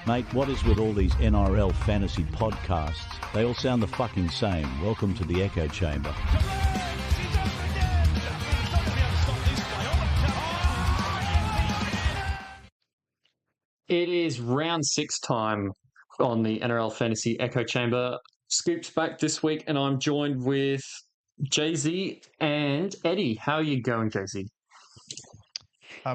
Mate, what is with all these NRL fantasy podcasts? They all sound the fucking same. Welcome to the echo chamber. It is round 6 time on the NRL Fantasy Echo Chamber. Scoop's back this week, and I'm joined with JZ and Eddy. How are you going, JZ?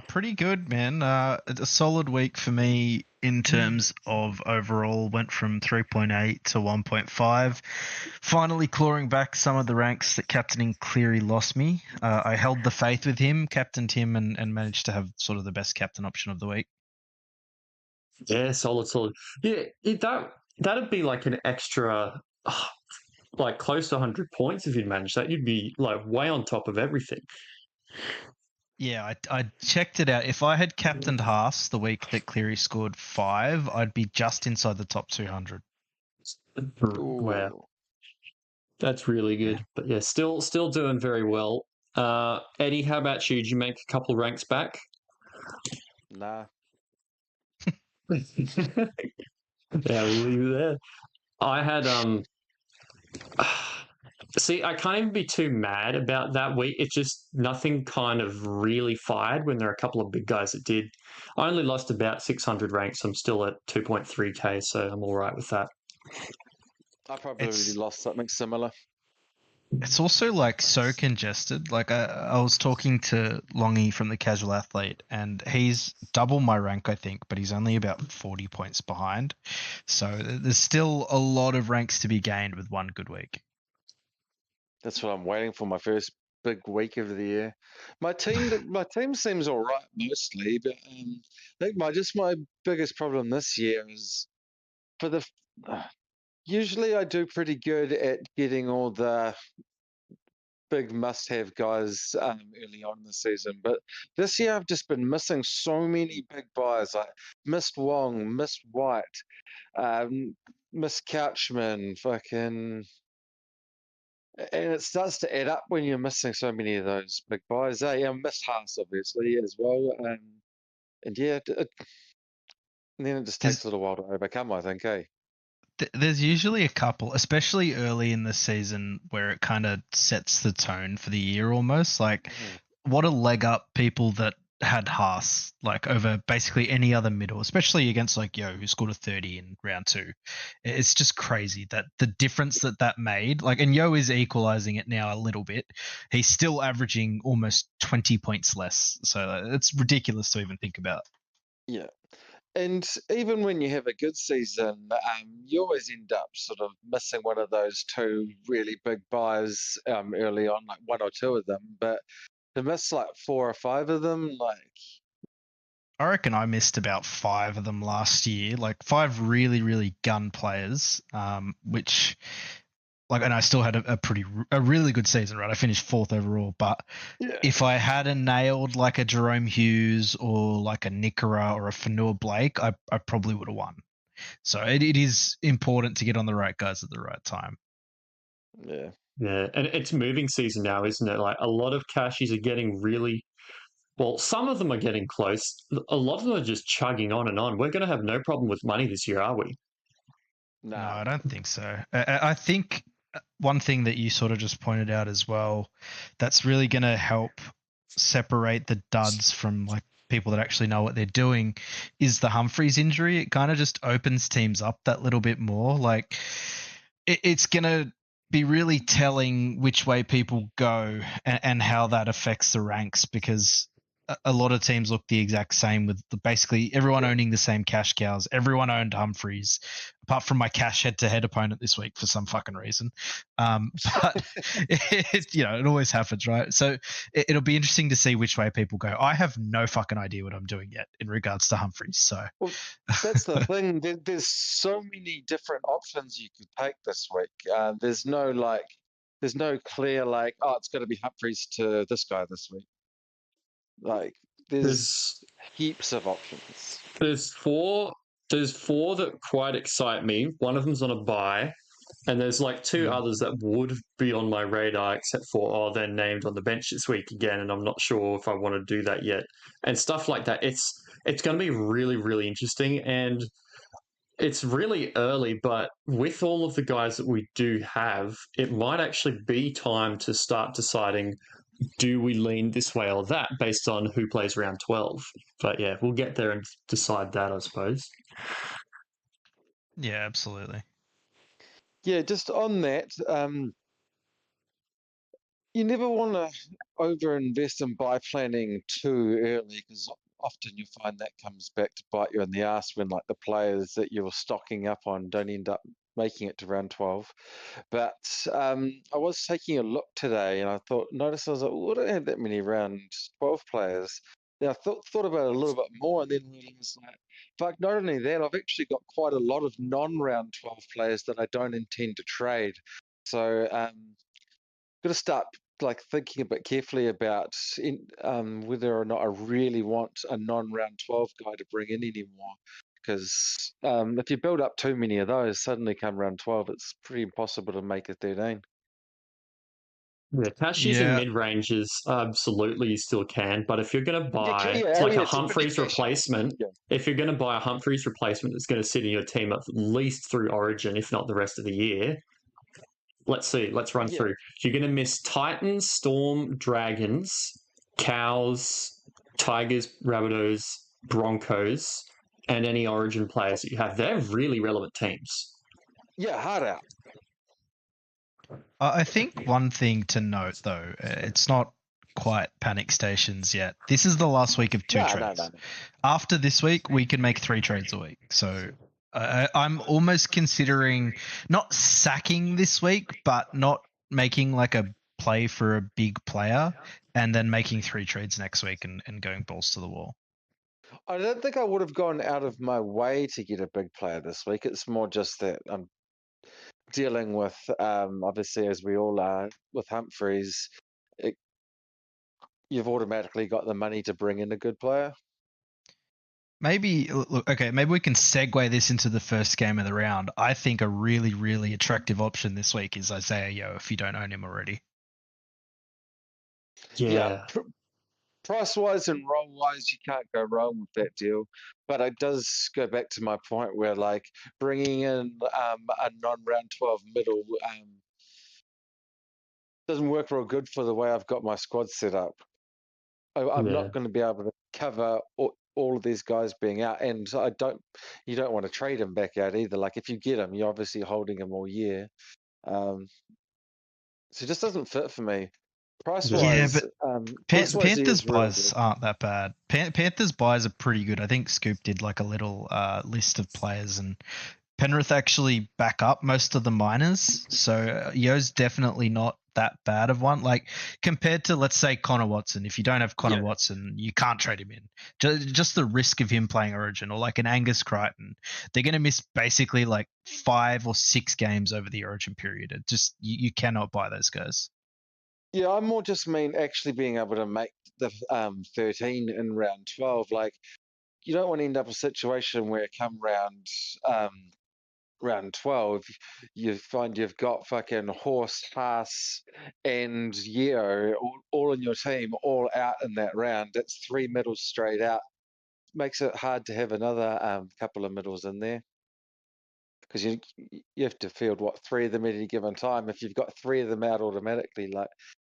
Pretty good, man. A solid week for me in terms of overall. Went from 3.8 to 1.5. Finally clawing back some of the ranks that captaining Cleary lost me. I held the faith with him, captained him, and managed to have sort of the best captain option of the week. Yeah, solid. Yeah, that'd be like an extra, like close to 100 points if you'd managed that. You'd be like way on top of everything. Yeah, I checked it out. If I had captained Haas the week that Cleary scored 5, I'd be just inside the top 200. Wow. That's really good. Yeah. But yeah, still doing very well. Eddy, how about you? Did you make a couple ranks back? Nah. Yeah, we'll leave it there. I had see, I can't even be too mad about that week. It's just nothing kind of really fired when there are a couple of big guys that did. I only lost about 600 ranks. I'm still at 2.3k, so I'm all right with that. I probably lost something similar. It's also like so congested. Like I was talking to Longy from the Casual Athlete, and he's double my rank, I think, but he's only about 40 points behind. So there's still a lot of ranks to be gained with one good week. That's what I'm waiting for. My first big week of the year. My team seems all right mostly, but I think my biggest problem this year is for the. Usually I do pretty good at getting all the big must-have guys early on in the season, but this year I've just been missing so many big buys. I missed Wong, missed Whyte, missed Couchman, fucking, and it starts to add up when you're missing so many of those big buys. I missed Haas obviously as well, and yeah, and then it just takes a little while to overcome, I think. There's usually a couple, especially early in the season, where it kind of sets the tone for the year almost. Like, what a leg up people that had Haas, like, over basically any other middle, especially against, like, Yo, who scored a 30 in round 2. It's just crazy that the difference that made. Like, and Yo is equalizing it now a little bit. He's still averaging almost 20 points less. So it's ridiculous to even think about. Yeah. And even when you have a good season, you always end up sort of missing one of those two really big buys early on, like one or two of them. But to miss like 4 or 5 of them, like... I reckon I missed about 5 of them last year, like 5 really, really gun players, which... Like, and I still had a really good season, right? I finished 4th overall, but if I hadn't nailed like a Jerome Hughes or like a Nickera or a Fanua Blake, I probably would have won. So it is important to get on the right guys at the right time. Yeah. Yeah, and it's moving season now, isn't it? Like a lot of cashies are getting really, well, some of them are getting close. A lot of them are just chugging on and on. We're going to have no problem with money this year, are we? No, I don't think so. I think one thing that you sort of just pointed out as well, that's really going to help separate the duds from like people that actually know what they're doing, is the Humphreys injury. It kind of just opens teams up that little bit more. Like it's going to be really telling which way people go and how that affects the ranks, because a lot of teams look the exact same with basically everyone owning the same cash cows. Everyone owned Humphreys, apart from my cash head-to-head opponent this week for some fucking reason. But it always happens, right? So it'll be interesting to see which way people go. I have no fucking idea what I'm doing yet in regards to Humphreys. So that's the thing. There's so many different options you could take this week. There's no clear like, oh, it's going to be Humphreys to this guy this week. Like there's heaps of options. There's four that quite excite me. One of them's on a buy, and there's like 2 others that would be on my radar, except for they're named on the bench this week again, and I'm not sure if I want to do that yet. And stuff like that. It's going to be really, really interesting. And It's really early, but with all of the guys that we do have, it might actually be time to start deciding, do we lean this way or that based on who plays round 12? But yeah, we'll get there and decide that, I suppose. Yeah, absolutely. Yeah, just on that, you never want to over-invest in buy planning too early because often you find that comes back to bite you in the ass when like the players that you were stocking up on don't end up making it to round 12. But I was taking a look today and I noticed I was like, well, I don't have that many round 12 players. Then I thought about it a little bit more and then realized like, fuck, not only that, I've actually got quite a lot of non-round 12 players that I don't intend to trade. So got to start like thinking a bit carefully about whether or not I really want a non-round 12 guy to bring in anymore. Because if you build up too many of those, suddenly come round 12, it's pretty impossible to make a 13. Yeah, cashies and mid-ranges, absolutely you still can. But if you're going to buy like a Humphreys replacement, if you're going to buy a Humphreys replacement that's going to sit in your team at least through Origin, if not the rest of the year, let's see. Let's run through. You're going to miss Titans, Storm, Dragons, Cows, Tigers, Rabbitohs, Broncos, and any Origin players that you have. They're really relevant teams. Yeah, hard out. I think one thing to note, though, it's not quite panic stations yet. This is the last week of two trades. No. After this week, we can make 3 trades a week. So I'm almost considering not sacking this week, but not making like a play for a big player and then making 3 trades next week and going balls to the wall. I don't think I would have gone out of my way to get a big player this week. It's more just that I'm dealing with, obviously, as we all are, with Humphreys, you've automatically got the money to bring in a good player. Maybe we can segue this into the first game of the round. I think a really, really attractive option this week is Isaiah Yeo if you don't own him already. Yeah. Price-wise and role-wise, you can't go wrong with that deal. But it does go back to my point where, like, bringing in a non-round 12 middle doesn't work real good for the way I've got my squad set up. I'm not going to be able to cover all of these guys being out, and you don't want to trade him back out either. Like if you get him, you're obviously holding him all year. So it just doesn't fit for me. Price-wise, Panthers buys aren't that bad. Panthers buys are pretty good. I think Scoop did like a little list of players, and Penrith actually back up most of the minors. So Yo's definitely not that bad of one. Like compared to, let's say, Connor Watson. If you don't have Connor Watson, you can't trade him in. Just the risk of him playing Origin, or like an Angus Crichton. They're going to miss basically like 5 or 6 games over the Origin period. It just you cannot buy those guys. Yeah, I more just mean actually being able to make the 13 in round 12. Like you don't want to end up in a situation where come round 12, you find you've got fucking Horse, Haas, and Yeo all in your team, all out in that round. That's 3 middles straight out. Makes it hard to have another couple of middles in there. Because you have to field, 3 of them at any given time. If you've got 3 of them out automatically, like,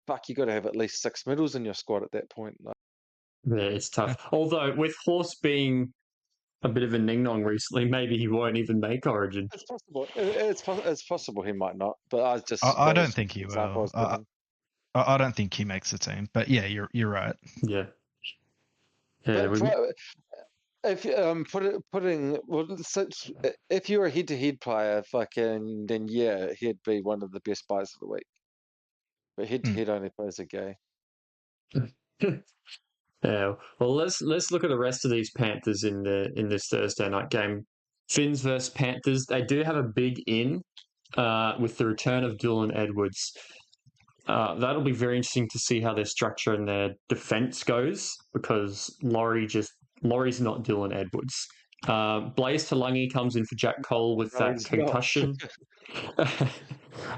fuck, you got to have at least 6 middles in your squad at that point. Like. Yeah, it's tough. Although with Horse being a bit of a ning-nong recently, maybe he won't even make Origin. It's possible. It's possible he might not, but I don't think he will. I don't think he makes the team. But yeah, you're right. Yeah. If if you're a head-to-head player, then yeah, he'd be one of the best buys of the week. But head-to-head only players are gay. Yeah. Well, let's look at the rest of these Panthers in this Thursday night game. Finns versus Panthers. They do have a big in with the return of Dylan Edwards. That'll be very interesting to see how their structure and their defense goes, because Laurie's not Dylan Edwards. Blaze Talangi comes in for Jack Cole with that concussion.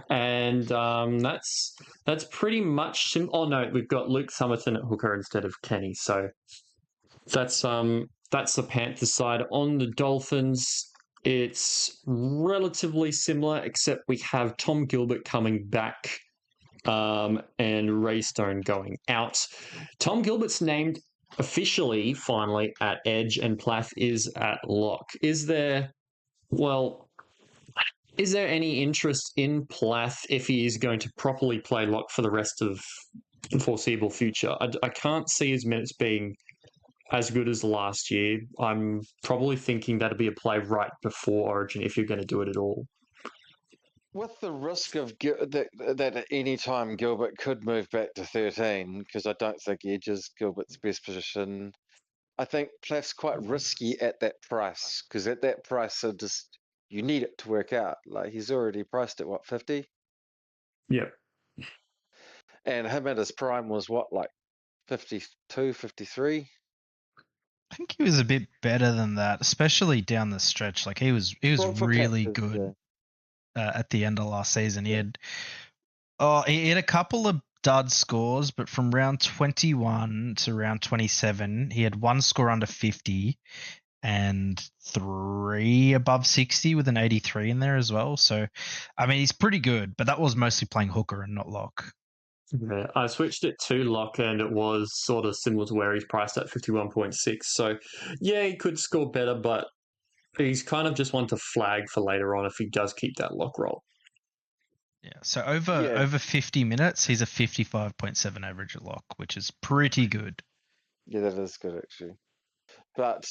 And that's pretty much we've got Luke Summerton at hooker instead of Kenny. So that's the Panthers side. On the Dolphins, it's relatively similar, except we have Tom Gilbert coming back and Ray Stone going out. Tom Gilbert's named officially, finally, at edge, and Plath is at lock. Is there any interest in Plath if he is going to properly play lock for the rest of the foreseeable future? I can't see his minutes being as good as last year. I'm probably thinking that'll be a play right before Origin if you're going to do it at all. With the risk of that at any time Gilbert could move back to 13, because I don't think Edge is Gilbert's best position. I think Plath's quite risky at that price, because at that price, you need it to work out. Like, he's already priced at 50? Yep. And him at his prime was like 52, 53? I think he was a bit better than that, especially down the stretch. Like he was really good at the end of last season. He had a couple of dud scores, but from round 21 to round 27, he had one score under 50 and 3 above 60 with an 83 in there as well. So, I mean, he's pretty good, but that was mostly playing hooker and not lock. Yeah, I switched it to lock, and it was sort of similar to where he's priced at 51.6. So, yeah, he could score better, but he's kind of just one to flag for later on if he does keep that lock roll. Yeah, so over 50 minutes, he's a 55.7 average at lock, which is pretty good. Yeah, that is good, actually. But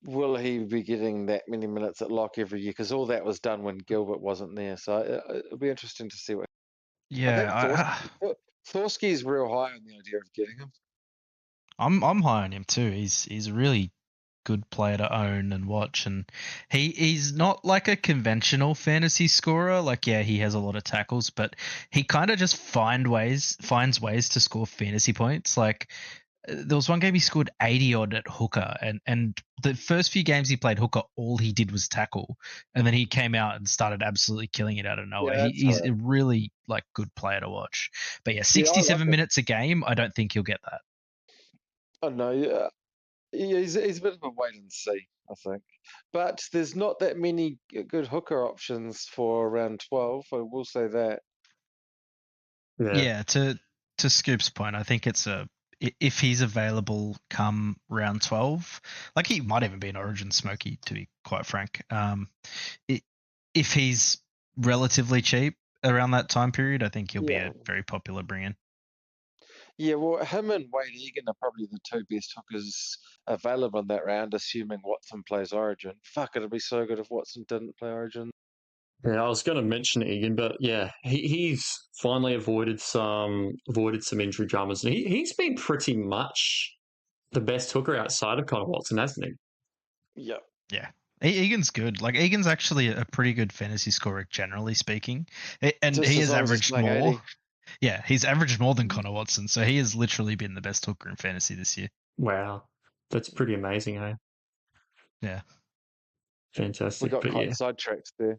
will he be getting that many minutes at lock every year? Because all that was done when Gilbert wasn't there. So it'll be interesting to see what. Yeah, Thorsky's real high on the idea of getting him. I'm high on him too. He's a really good player to own and watch, and he's not like a conventional fantasy scorer. Like, yeah, he has a lot of tackles, but he kind of just finds ways to score fantasy points. Like, there was one game he scored 80 odd at hooker, and the first few games he played hooker, all he did was tackle, and then he came out and started absolutely killing it out of nowhere. Yeah, He's a really good player to watch. But yeah, 67 minutes a game, I don't think he'll get that. Oh no, yeah. He's a bit of a wait and see, I think. But there's not that many good hooker options for round 12. I will say that. Yeah, to Scoop's point, I think it's if he's available come round 12, like he might even be an Origin smoky, to be quite frank. If he's relatively cheap around that time period, I think he'll be a very popular bring-in. Yeah, well, him and Whyte Egan are probably the two best hookers available in that round, assuming Watson plays Origin. Fuck, it'd be so good if Watson didn't play Origin. Yeah, I was going to mention Egan, but yeah, he's finally avoided some injury dramas, and he's been pretty much the best hooker outside of Connor Watson, hasn't he? Yep. Yeah. Egan's good. Like, Egan's actually a pretty good fantasy scorer, generally speaking. And he has averaged more. 80. Yeah, he's averaged more than Connor Watson, so he has literally been the best hooker in fantasy this year. Wow. That's pretty amazing, eh? Yeah. Fantastic. We got quite sidetracked there.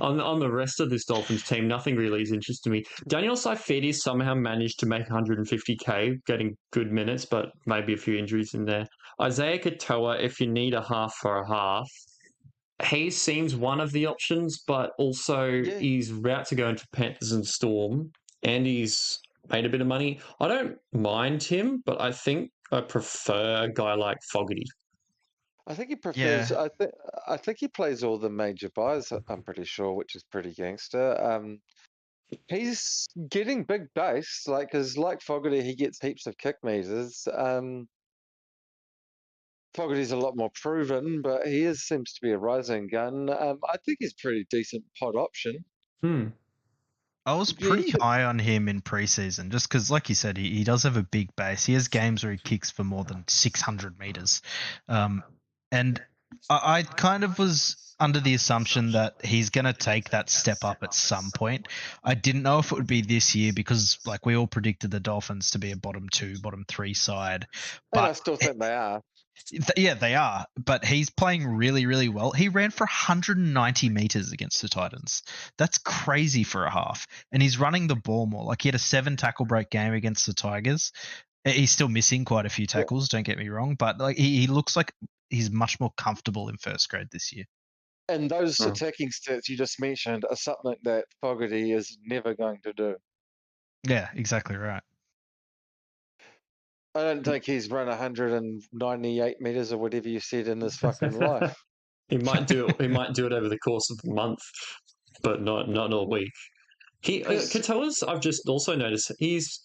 on the rest of this Dolphins team, nothing really is interesting to me. Daniel Saifidi somehow managed to make 150k, getting good minutes, but maybe a few injuries in there. Isaiah Katoa, if you need a half for a half, he seems one of the options, but also he's about to go into Panthers and Storm, and he's made a bit of money. I don't mind him, but I think I prefer a guy like Fogarty. I think he prefers. Yeah. I think he plays all the major buys. I'm pretty sure, which is pretty gangster. He's getting big base, because like Fogarty, he gets heaps of kick meters. Fogarty's a lot more proven, but he seems to be a rising gun. I think he's pretty decent pod option. I was pretty high on him in preseason, just because, like you said, he does have a big base. He has games where he kicks for more than 600 meters. And I kind of was under the assumption that he's going to take that step up at some point. I didn't know if it would be this year because, we all predicted the Dolphins to be a bottom 2, bottom 3 side. But I still think they are. Yeah, they are. But he's playing really, really well. He ran for 190 meters against the Titans. That's crazy for a half. And he's running the ball more. He had a 7 tackle break game against the Tigers. He's still missing quite a few tackles, don't get me wrong. But he looks like he's much more comfortable in first grade this year. And those attacking stats you just mentioned are something that Fogarty is never going to do. Yeah, exactly right. I don't think he's run 198 meters or whatever you said in his fucking life. He might do it. He might do it over the course of the month, but not all week. Katoa's, I've just also noticed he's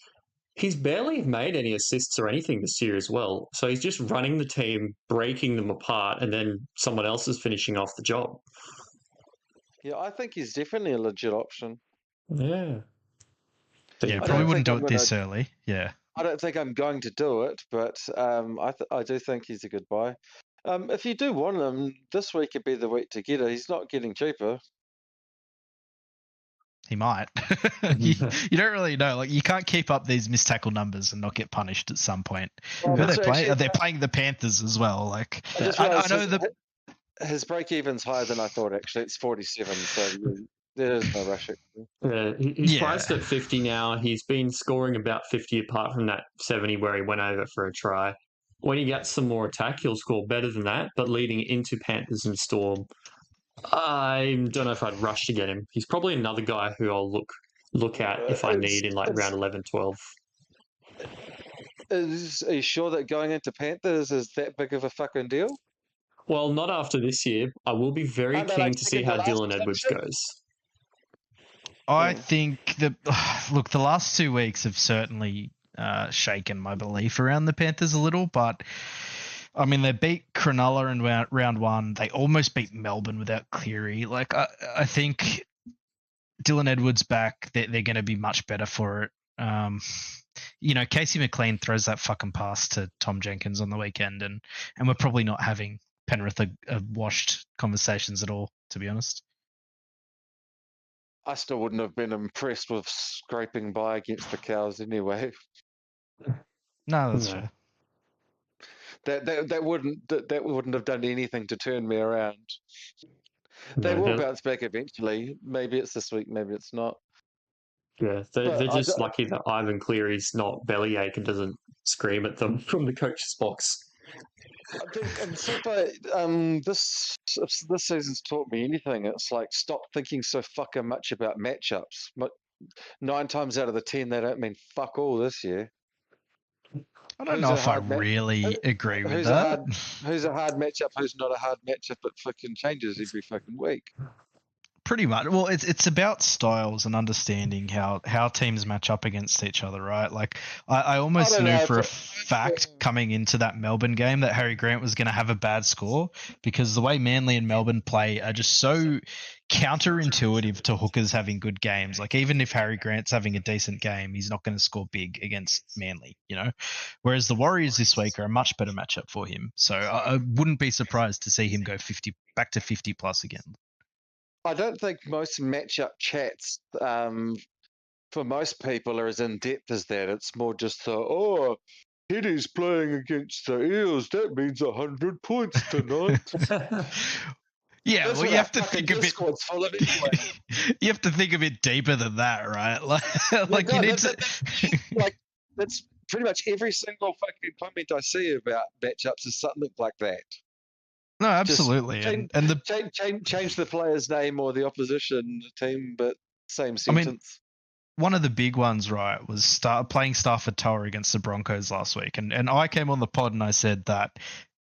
barely made any assists or anything this year as well. So he's just running the team, breaking them apart, and then someone else is finishing off the job. Yeah, I think he's definitely a legit option. Yeah. Yeah, probably wouldn't do it this early. Yeah. I don't think I'm going to do it, but I do think he's a good buy. If you do want him, this week would be the week to get it. He's not getting cheaper. He might. you don't really know. Like, you can't keep up these missed tackle numbers and not get punished at some point. Well, they're playing the Panthers as well. Like, I know his break even's higher than I thought. Actually, it's 47. So there is no rush. Yeah, he's priced at 50 now. He's been scoring about 50 apart from that 70 where he went over for a try. When he gets some more attack, he'll score better than that. But leading into Panthers and Storm, I don't know if I'd rush to get him. He's probably another guy who I'll look at if I need in like round 11, 12. Are you sure that going into Panthers is that big of a fucking deal? Well, not after this year. I will be very keen to see how Dylan Edwards goes. I think that, look, the last 2 weeks have certainly shaken my belief around the Panthers a little, but I mean, they beat Cronulla in round 1. They almost beat Melbourne without Cleary. Like, I think Dylan Edwards back, they're going to be much better for it. Casey McLean throws that fucking pass to Tom Jenkins on the weekend, and we're probably not having Penrith washed conversations at all, to be honest. I still wouldn't have been impressed with scraping by against the Cows anyway. No, that's fair. That wouldn't have done anything to turn me around. They will bounce back eventually. Maybe it's this week, maybe it's not. Yeah, they're just lucky that Ivan Cleary's not bellyache and doesn't scream at them from the coach's box. This season's taught me anything. It's like, stop thinking so fucking much about matchups. 9 times out of the 10, they don't mean fuck all this year. I don't know if I really agree with that. Who's a hard matchup? Who's not a hard matchup? It fucking changes every fucking week. Pretty much. Well, it's about styles and understanding how teams match up against each other, right? Like, I almost knew for a fact coming into that Melbourne game that Harry Grant was going to have a bad score, because the way Manly and Melbourne play are just so counterintuitive to hookers having good games. Like, even if Harry Grant's having a decent game, he's not going to score big against Manly, Whereas the Warriors this week are a much better matchup for him. So I wouldn't be surprised to see him go back to 50 plus again. I don't think most matchup chats for most people are as in-depth as that. It's more just Eddie's playing against the Eels. That means 100 points tonight. Yeah, well, you have to think a bit. You have to think a bit deeper than that, right? That's pretty much every single fucking comment I see about matchups is something like that. No, absolutely. Change the player's name or the opposition team, but same sentence. I mean, one of the big ones, right, was playing Stafford Tower against the Broncos last week. And I came on the pod and I said that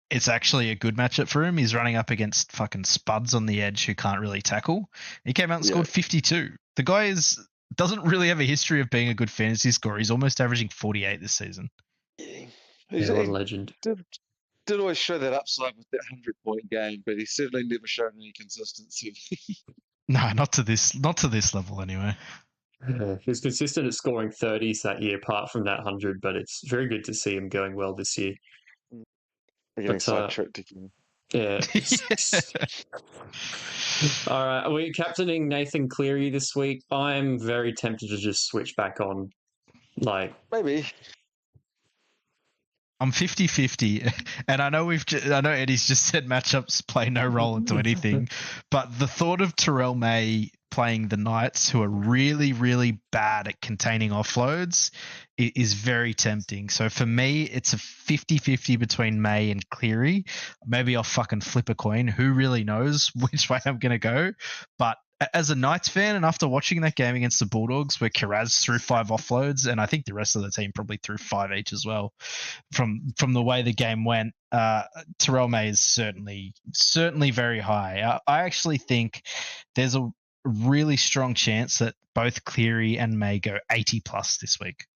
it's actually a good matchup for him. He's running up against fucking spuds on the edge who can't really tackle. He came out and scored 52. The guy doesn't really have a history of being a good fantasy scorer. He's almost averaging 48 this season. Yeah. He's a legend. Did always show that upside with that 100-point game, but he's certainly never shown any consistency. No, not to this level anyway. Yeah, he was consistent at scoring 30s that year, apart from that 100, but it's very good to see him going well this year. We're getting sidetracked again. Yeah. All right, we're captaining Nathan Cleary this week. I'm very tempted to just switch back on. Maybe. I'm 50-50, and I know Eddie's just said matchups play no role into anything, but the thought of Terrell May playing the Knights, who are really, really bad at containing offloads, is very tempting. So for me, it's a 50-50 between May and Cleary. Maybe I'll fucking flip a coin. Who really knows which way I'm going to go? But as a Knights fan, and after watching that game against the Bulldogs where Kiraz threw 5 offloads, and I think the rest of the team probably threw 5 each as well, from the way the game went, Terrell May is certainly very high. I actually think there's a really strong chance that both Cleary and May go 80 plus this week.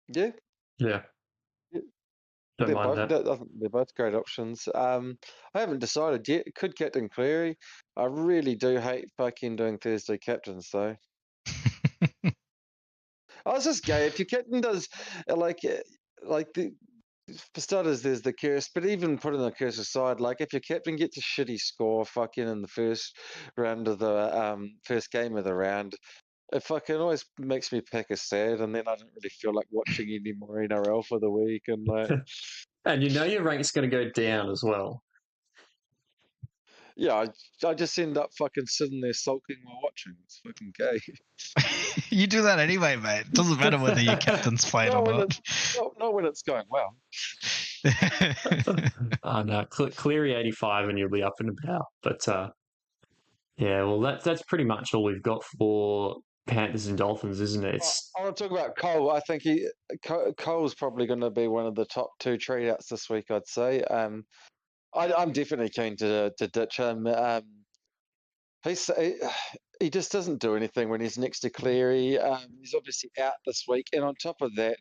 Yeah. Yeah. Don't mind that. I think they're both great options. I haven't decided yet. Could captain Cleary. I really do hate fucking doing Thursday captains though. I was just gay. If your captain does for starters, there's the curse. But even putting the curse aside, like if your captain gets a shitty score, fucking in the first round of the first game of the round, it fucking always makes me pick a sad, and then I don't really feel like watching any more NRL for the week. And like, and your rank's going to go down as well. Yeah, I just end up fucking sitting there sulking while watching. It's fucking gay. You do that anyway, mate. It doesn't matter whether your captain's played or not. Not when it's going well. Oh no, Cleary 85 and you'll be up and about. But yeah, well that's pretty much all we've got for Panthers and Dolphins, isn't it? I want to talk about Cole. I think Cole's probably going to be one of the top 2 trade-outs this week, I'd say. I'm definitely keen to ditch him. He just doesn't do anything when he's next to Cleary. He's obviously out this week, and on top of that,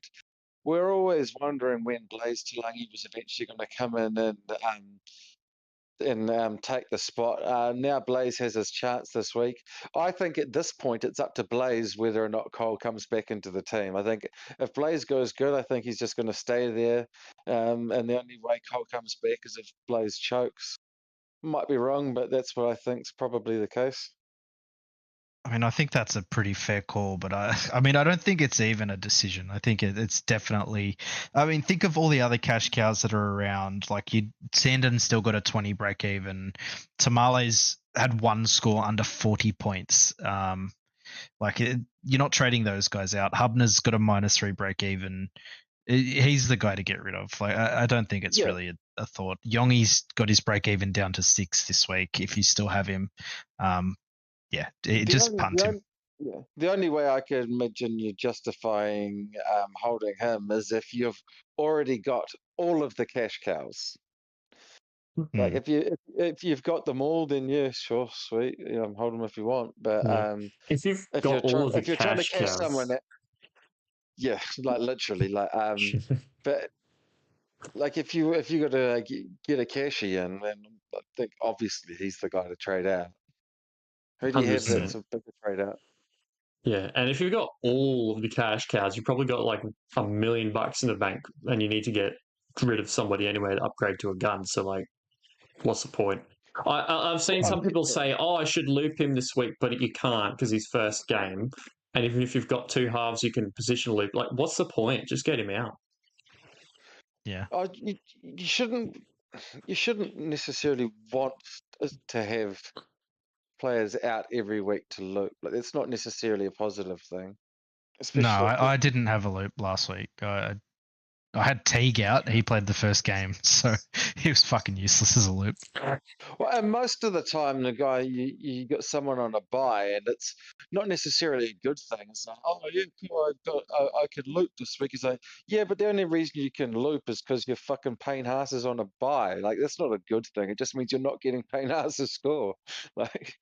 we're always wondering when Blaze Talangi was eventually going to come in and take the spot. Now Blaze has his chance this week. I think at this point it's up to Blaze whether or not Cole comes back into the team. I think if Blaze goes good, I think he's just going to stay there. And the only way Cole comes back is if Blaze chokes. Might be wrong, but that's what I think is probably the case. I mean, I think that's a pretty fair call, but I don't think it's even a decision. I think it's definitely. I mean, think of all the other cash cows that are around. Like Sandon's still got a 20 break even. Tamale's had one score under 40 points. You're not trading those guys out. Hubner's got a -3 break even. He's the guy to get rid of. Like, I don't think it's really a thought. Yongi's got his break even down to 6 this week. If you still have him. Just punt him. Yeah. The only way I could imagine you justifying holding him is if you've already got all of the cash cows. Like if you've got them all, then yeah, sure, sweet. Hold them if you want. But if you're trying to cash someone, like literally, but like if you got to get a cashy in, then I think obviously he's the guy to trade out. Who do you have that's a bigger trade out? Yeah, and if you've got all of the cash cows, you've probably got like $1 million in the bank, and you need to get rid of somebody anyway to upgrade to a gun. So, like, what's the point? I've seen some people say, "Oh, I should loop him this week," but you can't because he's first game. And even if you've got 2 halves, you can position loop. Like, what's the point? Just get him out. Yeah. You shouldn't necessarily want to have players out every week to loop. Like, it's not necessarily a positive thing. No, I didn't have a loop last week. I had Teague out. He played the first game, so he was fucking useless as a loop. Well, and most of the time, the guy you got someone on a buy, and it's not necessarily a good thing. It's like, oh yeah, cool, I could loop this week. He's like, yeah, but the only reason you can loop is because you're fucking Payne Haas is on a buy. Like, that's not a good thing. It just means you're not getting Payne Haas's score. Like,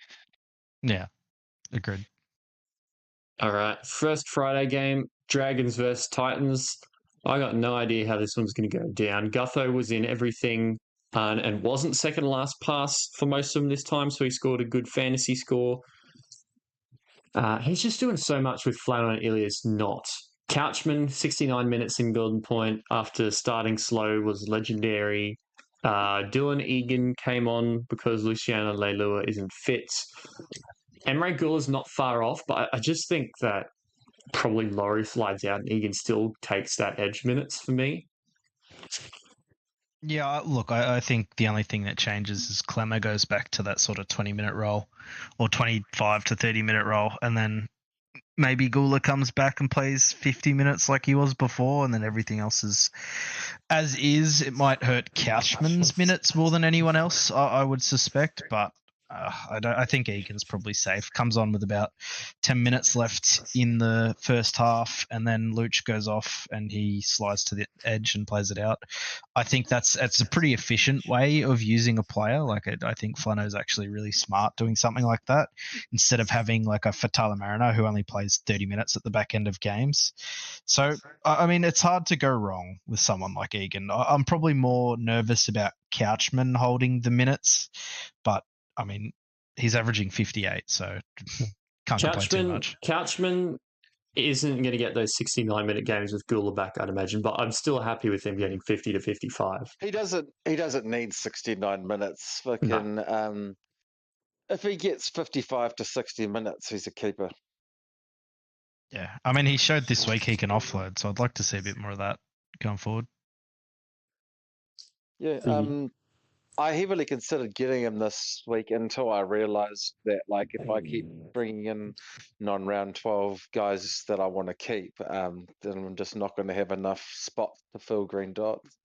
yeah, agreed. All right, first Friday game, Dragons versus Titans. I got no idea how this one's going to go down. Gutho was in everything and wasn't second last pass for most of them this time, so he scored a good fantasy score. He's just doing so much with Flannel and Ilias not. Couchman, 69 minutes in Golden Point after starting slow was legendary. Dylan Egan came on because Luciano Leilua isn't fit. Emre Gula's not far off, but I just think that probably Laurie slides out and Egan still takes that edge minutes for me. Yeah, look, I think the only thing that changes is Clemmer goes back to that sort of 20-minute role or 25 to 30-minute role, and then maybe Gula comes back and plays 50 minutes like he was before, and then everything else is as is. It might hurt Couchman's minutes more than anyone else, I would suspect, but I think Egan's probably safe. Comes on with about 10 minutes left in the first half, and then Luch goes off and he slides to the edge and plays it out. I think that's a pretty efficient way of using a player. Like I think Flano's actually really smart doing something like that instead of having like a Fatala Mariner who only plays 30 minutes at the back end of games. So, I mean, it's hard to go wrong with someone like Egan. I'm probably more nervous about Couchman holding the minutes, but I mean, he's averaging 58, so can't complain too much. Couchman isn't going to get those 69-minute games with Gula back, I'd imagine, but I'm still happy with him getting 50 to 55. He doesn't need 69 minutes. Fucking if he gets 55 to 60 minutes, he's a keeper. Yeah, I mean, he showed this week he can offload, so I'd like to see a bit more of that going forward. Yeah, I heavily considered getting him this week until I realised that, like, if I keep bringing in non-round 12 guys that I want to keep, then I'm just not going to have enough spots to fill green dots.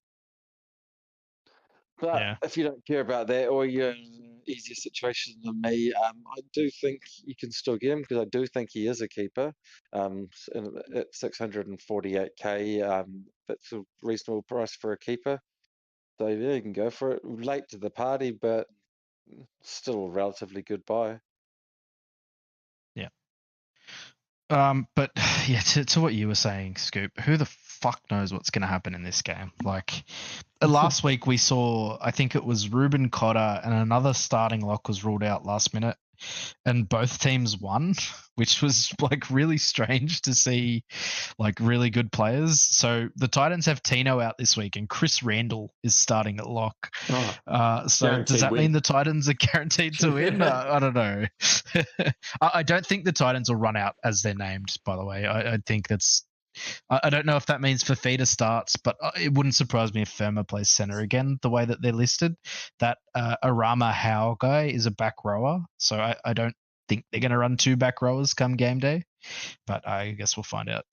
But Yeah. if you don't care about that, or you're in an easier situation than me, I do think you can still get him because I do think he is a keeper. At 648k, that's a reasonable price for a keeper. So yeah, you can go for it. Late to the party, but still a relatively good buy. Yeah. But yeah, to what you were saying, Scoop, who the fuck knows what's going to happen in this game? Like last week we saw, I think it was Ruben Cotter and another starting lock was ruled out last minute, and both teams won, which was like really strange to see, like really good players. So the Titans have Tino out this week, and Chris Randall is starting at lock. So does that mean the Titans are guaranteed to win? I don't know. I don't think the Titans will run out as they're named. By the way, I think that's. I don't know if that means Fafita starts, but it wouldn't surprise me if Firma plays center again, the way that they're listed. That Arama Howe guy is a back rower, so I don't think they're going to run two back rowers come game day, but I guess we'll find out.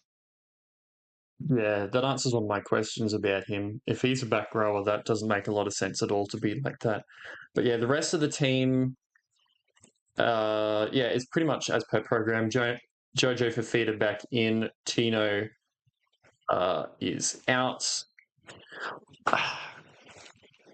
Yeah, that answers one of my questions about him. If he's a back rower, that doesn't make a lot of sense at all to be like that. But yeah, the rest of the team, it's pretty much as per program. Jojo Fafita back in. Tino is out.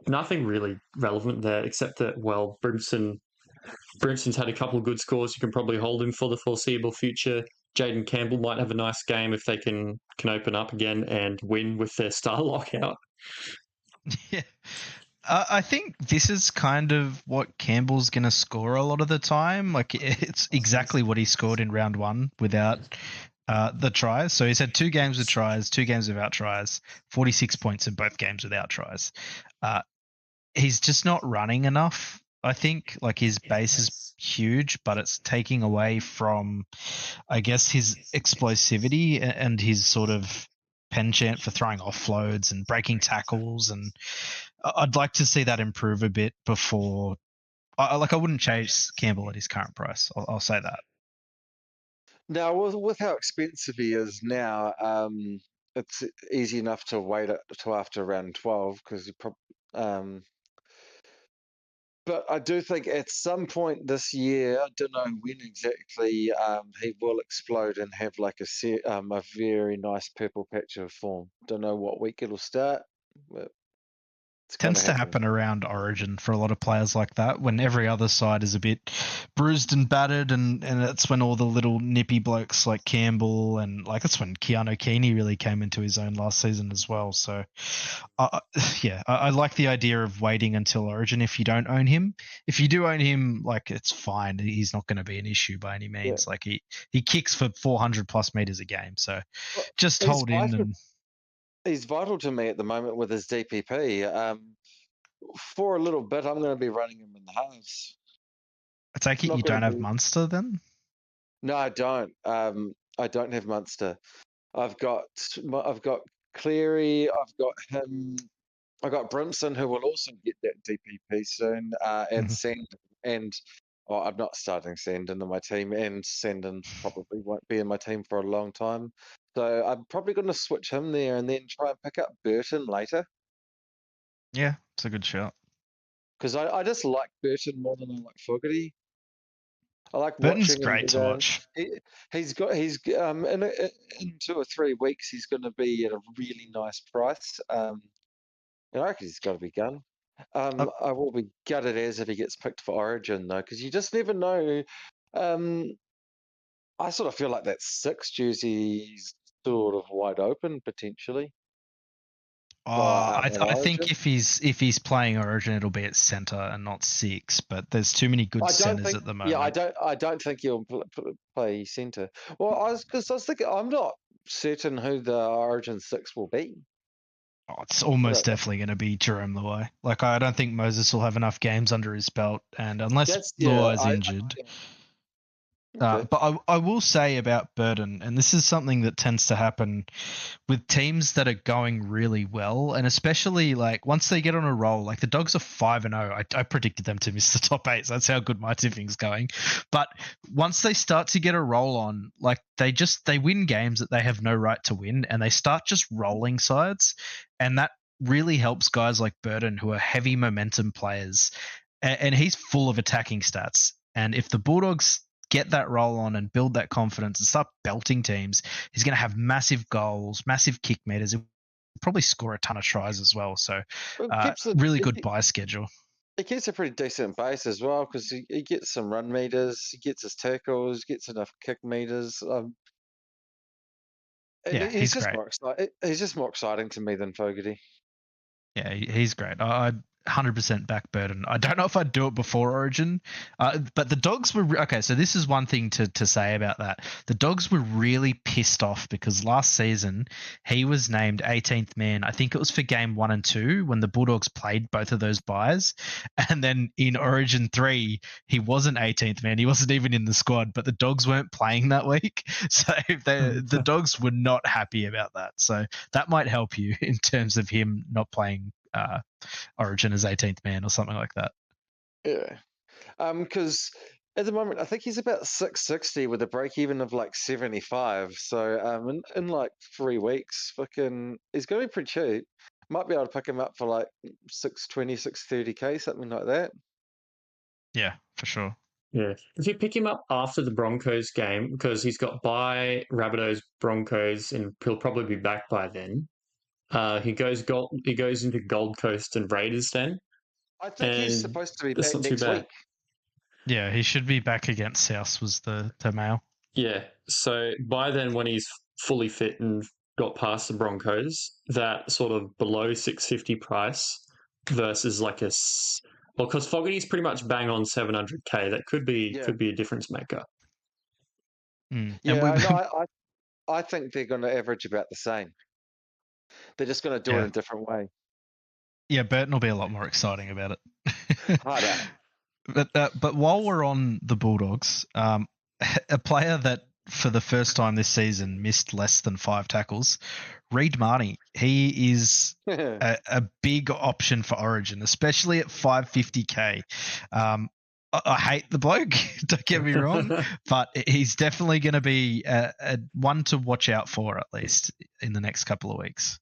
Nothing really relevant there except that, well, Brimson's had a couple of good scores. You can probably hold him for the foreseeable future. Jaden Campbell might have a nice game if they can open up again and win with their star lockout. Yeah. I think this is kind of what Campbell's going to score a lot of the time. Like it's exactly what he scored in round one without the tries. So he's had 2 games with tries, 2 games without tries, 46 points in both games without tries. He's just not running enough. I think like his base is huge, but it's taking away from, I guess, his explosivity and his sort of penchant for throwing offloads and breaking tackles. And I'd like to see that improve a bit before. I wouldn't chase Campbell at his current price. I'll say that. Now, with how expensive he is now, it's easy enough to wait until after round 12 because but I do think at some point this year, I don't know when exactly, he will explode and have like a very nice purple patch of form. Don't know what week it'll start, but it's Tends to happen around Origin for a lot of players like that, when every other side is a bit bruised and battered, and it's when all the little nippy blokes like Campbell and like that's when Keanu Keeney really came into his own last season as well. So, I like the idea of waiting until Origin if you don't own him. If you do own him, like it's fine. He's not going to be an issue by any means. Yeah. Like he kicks for 400 plus meters a game, so just hold in and. He's vital to me at the moment with his DPP. For a little bit, I'm going to be running him in the halves. I take it you don't have Munster then? No, I don't. I don't have Munster. I've got Cleary. I've got him. I got Brimson, who will also get that DPP soon, and Sand. And I'm not starting Sandon in my team, and Sandon probably won't be in my team for a long time. So I'm probably going to switch him there and then try and pick up Burton later. Yeah, it's a good shot. Because I just like Burton more than I like Fogarty. I like Burton's watching him. great to watch. He's in 2 or 3 weeks he's going to be at a really nice price. And I reckon he's got to be gone. I will be gutted as if he gets picked for Origin though, because you just never know. I sort of feel like that 6 jersey's sort of wide open potentially. I think if he's playing Origin, it'll be at centre and not 6. But there's too many good centres at the moment. Yeah, I don't think he'll play centre. Well, I was thinking I'm not certain who the Origin 6 will be. Oh, it's almost definitely going to be Jerome Luai. Like, I don't think Moses will have enough games under his belt, and unless Luai's injured. Okay. But I will say about Burton, and this is something that tends to happen with teams that are going really well, and especially like once they get on a roll, like the Dogs are 5-0. I predicted them to miss the top 8, so that's how good my tipping's going. But once they start to get a roll on, like they win games that they have no right to win, and they start just rolling sides, and that really helps guys like Burton who are heavy momentum players, and he's full of attacking stats. And if the Bulldogs get that roll on and build that confidence and start belting teams, he's going to have massive goals, massive kick meters. He'll probably score a ton of tries as well. So really good buy schedule. He keeps a pretty decent base as well because he gets some run meters, he gets his tackles, gets enough kick meters. He's just great. He's just more exciting to me than Fogarty. Yeah, he's great. I 100% back Burton. I don't know if I'd do it before Origin, but the Dogs were okay. So this is one thing to say about that. The Dogs were really pissed off because last season he was named 18th man. I think it was for game 1 and 2 when the Bulldogs played both of those buys, and then in Origin 3 he wasn't 18th man. He wasn't even in the squad, but the Dogs weren't playing that week, so the Dogs were not happy about that. So that might help you in terms of him not playing Origin as 18th man or something like that. Yeah. Because at the moment, I think he's about 660 with a break even of like 75. So in like 3 weeks, he's going to be pretty cheap. Might be able to pick him up for like 620, 630k, something like that. Yeah, for sure. Yeah. If you pick him up after the Broncos game, because he's got bye Rabbitohs, Broncos, and he'll probably be back by then. He goes into Gold Coast and Raiders then. I think he's supposed to be back next week. Yeah, he should be back against South was the mail. Yeah, so by then when he's fully fit and got past the Broncos, that sort of below 650 price versus like because Fogarty's pretty much bang on 700k. That could be a difference maker. Yeah, I think they're going to average about the same. They're just going to do it in a different way. Yeah, Burton will be a lot more exciting about it. Harder. But while we're on the Bulldogs, a player that for the first time this season missed less than 5 tackles, Reid Marnie. He is a big option for Origin, especially at 550k. I hate the bloke, don't get me wrong, but he's definitely going to be a one to watch out for at least in the next couple of weeks.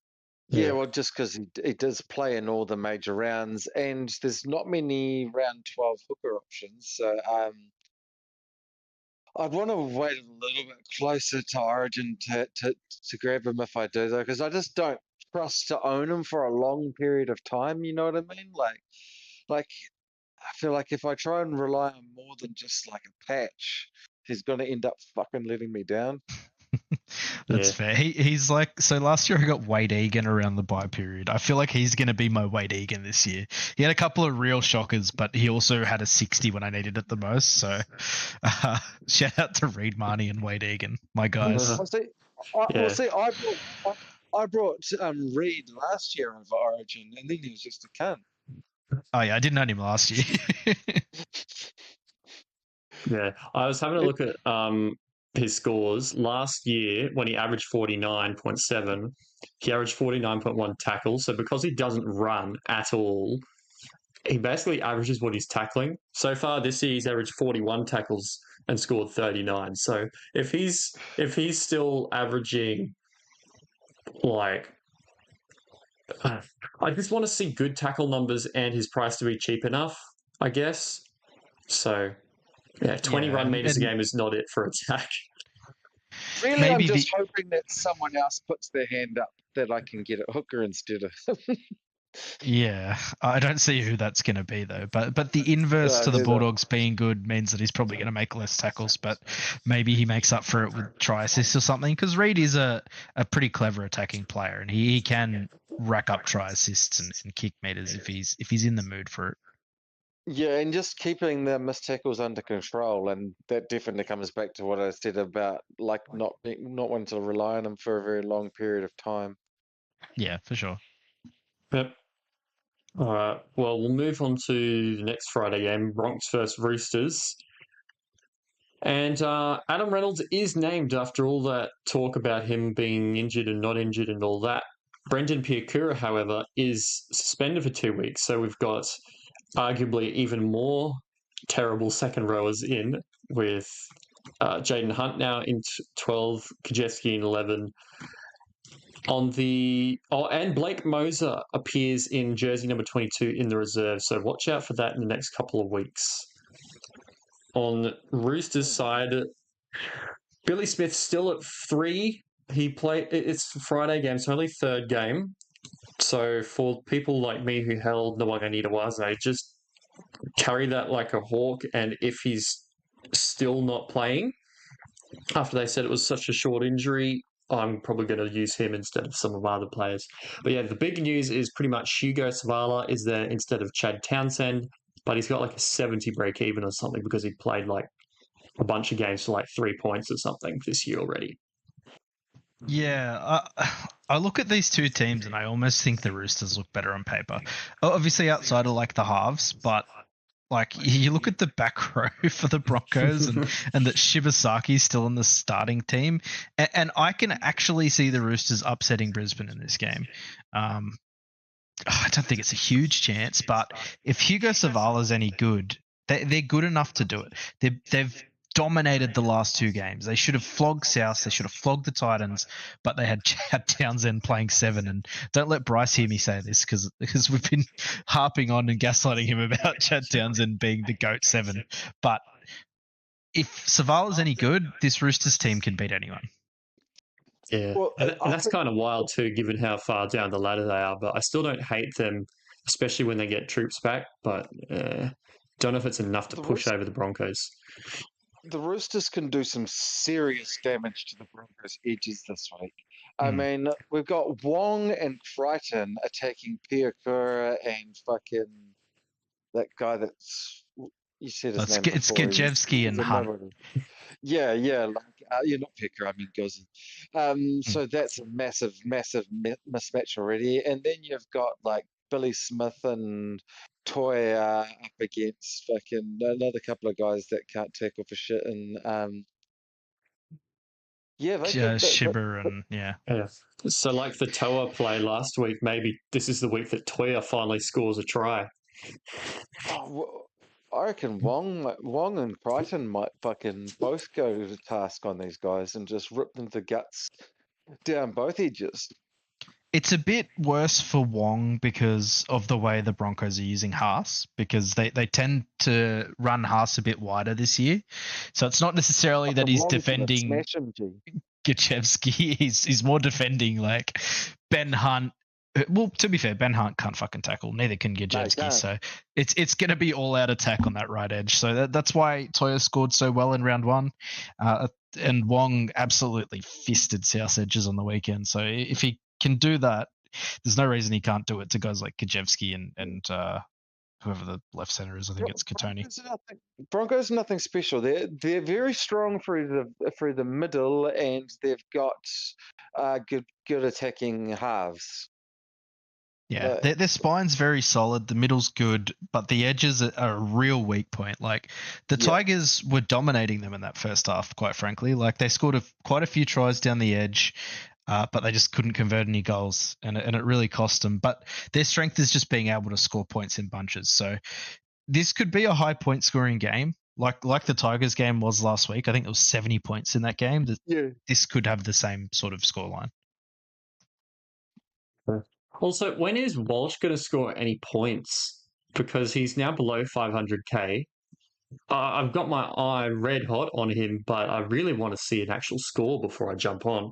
Yeah, well, just because he does play in all the major rounds, and there's not many round 12 hooker options, so I'd want to wait a little bit closer to Origin to grab him if I do, though, because I just don't trust to own him for a long period of time. You know what I mean? Like I feel like if I try and rely on more than just like a patch, he's going to end up fucking letting me down. That's fair. He's like, so last year I got Whyte Egan around the bye period. I feel like he's going to be my Whyte Egan this year. He had a couple of real shockers, but he also had a 60 when I needed it the most. So shout out to Reid Marnie and Whyte Egan, my guys. I brought Reid last year over Origin, and then he was just a cunt. Oh yeah, I didn't own him last year. Yeah, I was having a look at his scores last year when he averaged 49.7. he averaged 49.1 tackles. So because he doesn't run at all, he basically averages what he's tackling. So far this year, he's averaged 41 tackles and scored 39. So if he's still averaging like, I just want to see good tackle numbers and his price to be cheap enough, I guess. So yeah, 20 run meters a game is not it for attack. Really, Maybe I'm just hoping that someone else puts their hand up that I can get a hooker instead of. Yeah, I don't see who that's going to be though. But the inverse to the Bulldogs being good means that he's probably going to make less tackles. But maybe he makes up for it with try assists or something. Because Reid is a pretty clever attacking player, and he can rack up try assists and kick meters if he's in the mood for it. Yeah, and just keeping the missed tackles under control, and that definitely comes back to what I said about like not wanting to rely on him for a very long period of time. Yeah, for sure. Yep. All right. Well, we'll move on to the next Friday game, Bronx versus Roosters. And Adam Reynolds is named after all that talk about him being injured and not injured and all that. Brendan Piakura, however, is suspended for 2 weeks. So we've got arguably even more terrible second rowers in with Jaden Hunt now in 12, Kajeski in 11. And Blake Moser appears in jersey number 22 in the reserve. So watch out for that in the next couple of weeks. On Roosters' side, Billy Smith still at 3. It's a Friday game, so only third game. So for people like me who held Nwaganitawaze, just carry that like a hawk. And if he's still not playing, after they said it was such a short injury, I'm probably going to use him instead of some of my other players. But yeah, the big news is pretty much Hugo Savala is there instead of Chad Townsend, but he's got like a 70 break even or something because he played like a bunch of games for like 3 points or something this year already. Yeah, I look at these two teams and I almost think the Roosters look better on paper. Obviously outside of like the halves, but like you look at the back row for the Broncos and that Shibasaki's still in the starting team, and I can actually see the Roosters upsetting Brisbane in this game. I don't think it's a huge chance, but if Hugo Savala's any good, they're good enough to do it. They've dominated the last 2 games. They should have flogged South. They should have flogged the Titans, but they had Chad Townsend playing 7. And don't let Bryce hear me say this because we've been harping on and gaslighting him about Chad Townsend being the GOAT 7. But if Savala's any good, this Roosters team can beat anyone. Yeah, well, and that's kind of wild too, given how far down the ladder they are. But I still don't hate them, especially when they get troops back. But don't know if it's enough to push over the Broncos. The Roosters can do some serious damage to the Broncos' edges this week. I mean, we've got Wong and Crichton attacking Piakura and fucking that guy that's you said his name. It's Gajewski and Hunt. Yeah, like you're not Piakura, I mean Gozen. So that's a massive mismatch already. And then you've got like Billy Smith and Toya up against fucking another couple of guys that can't tackle for shit, and Shibber and yeah. So like the Toa play last week, maybe this is the week that Toya finally scores a try. I reckon Wong and Crichton might fucking both go to task on these guys and just rip them to guts down both edges. It's a bit worse for Wong because of the way the Broncos are using Haas, because they tend to run Haas a bit wider this year. So it's not necessarily that he's defending Gachevsky. He's more defending like Ben Hunt. Well, to be fair, Ben Hunt can't fucking tackle. Neither can Gajewski. So it's going to be all out attack on that right edge. So that's why Toya scored so well in round 1. And Wong absolutely fisted South edges on the weekend. So if he can do that, there's no reason he can't do it to guys like Gajewski and whoever the left center is. I think it's Katoni. Broncos are nothing special. They're very strong through the middle, and they've got good attacking halves. Yeah, their spine's very solid. The middle's good, but the edges are a real weak point. Like the Tigers were dominating them in that first half, quite frankly. Like they scored quite a few tries down the edge. but they just couldn't convert any goals, and it really cost them. But their strength is just being able to score points in bunches. So this could be a high point scoring game, like the Tigers game was last week. I think it was 70 points in that game. Yeah. This could have the same sort of scoreline. Also, when is Walsh going to score any points? Because he's now below 500k. I've got my eye red hot on him, but I really want to see an actual score before I jump on.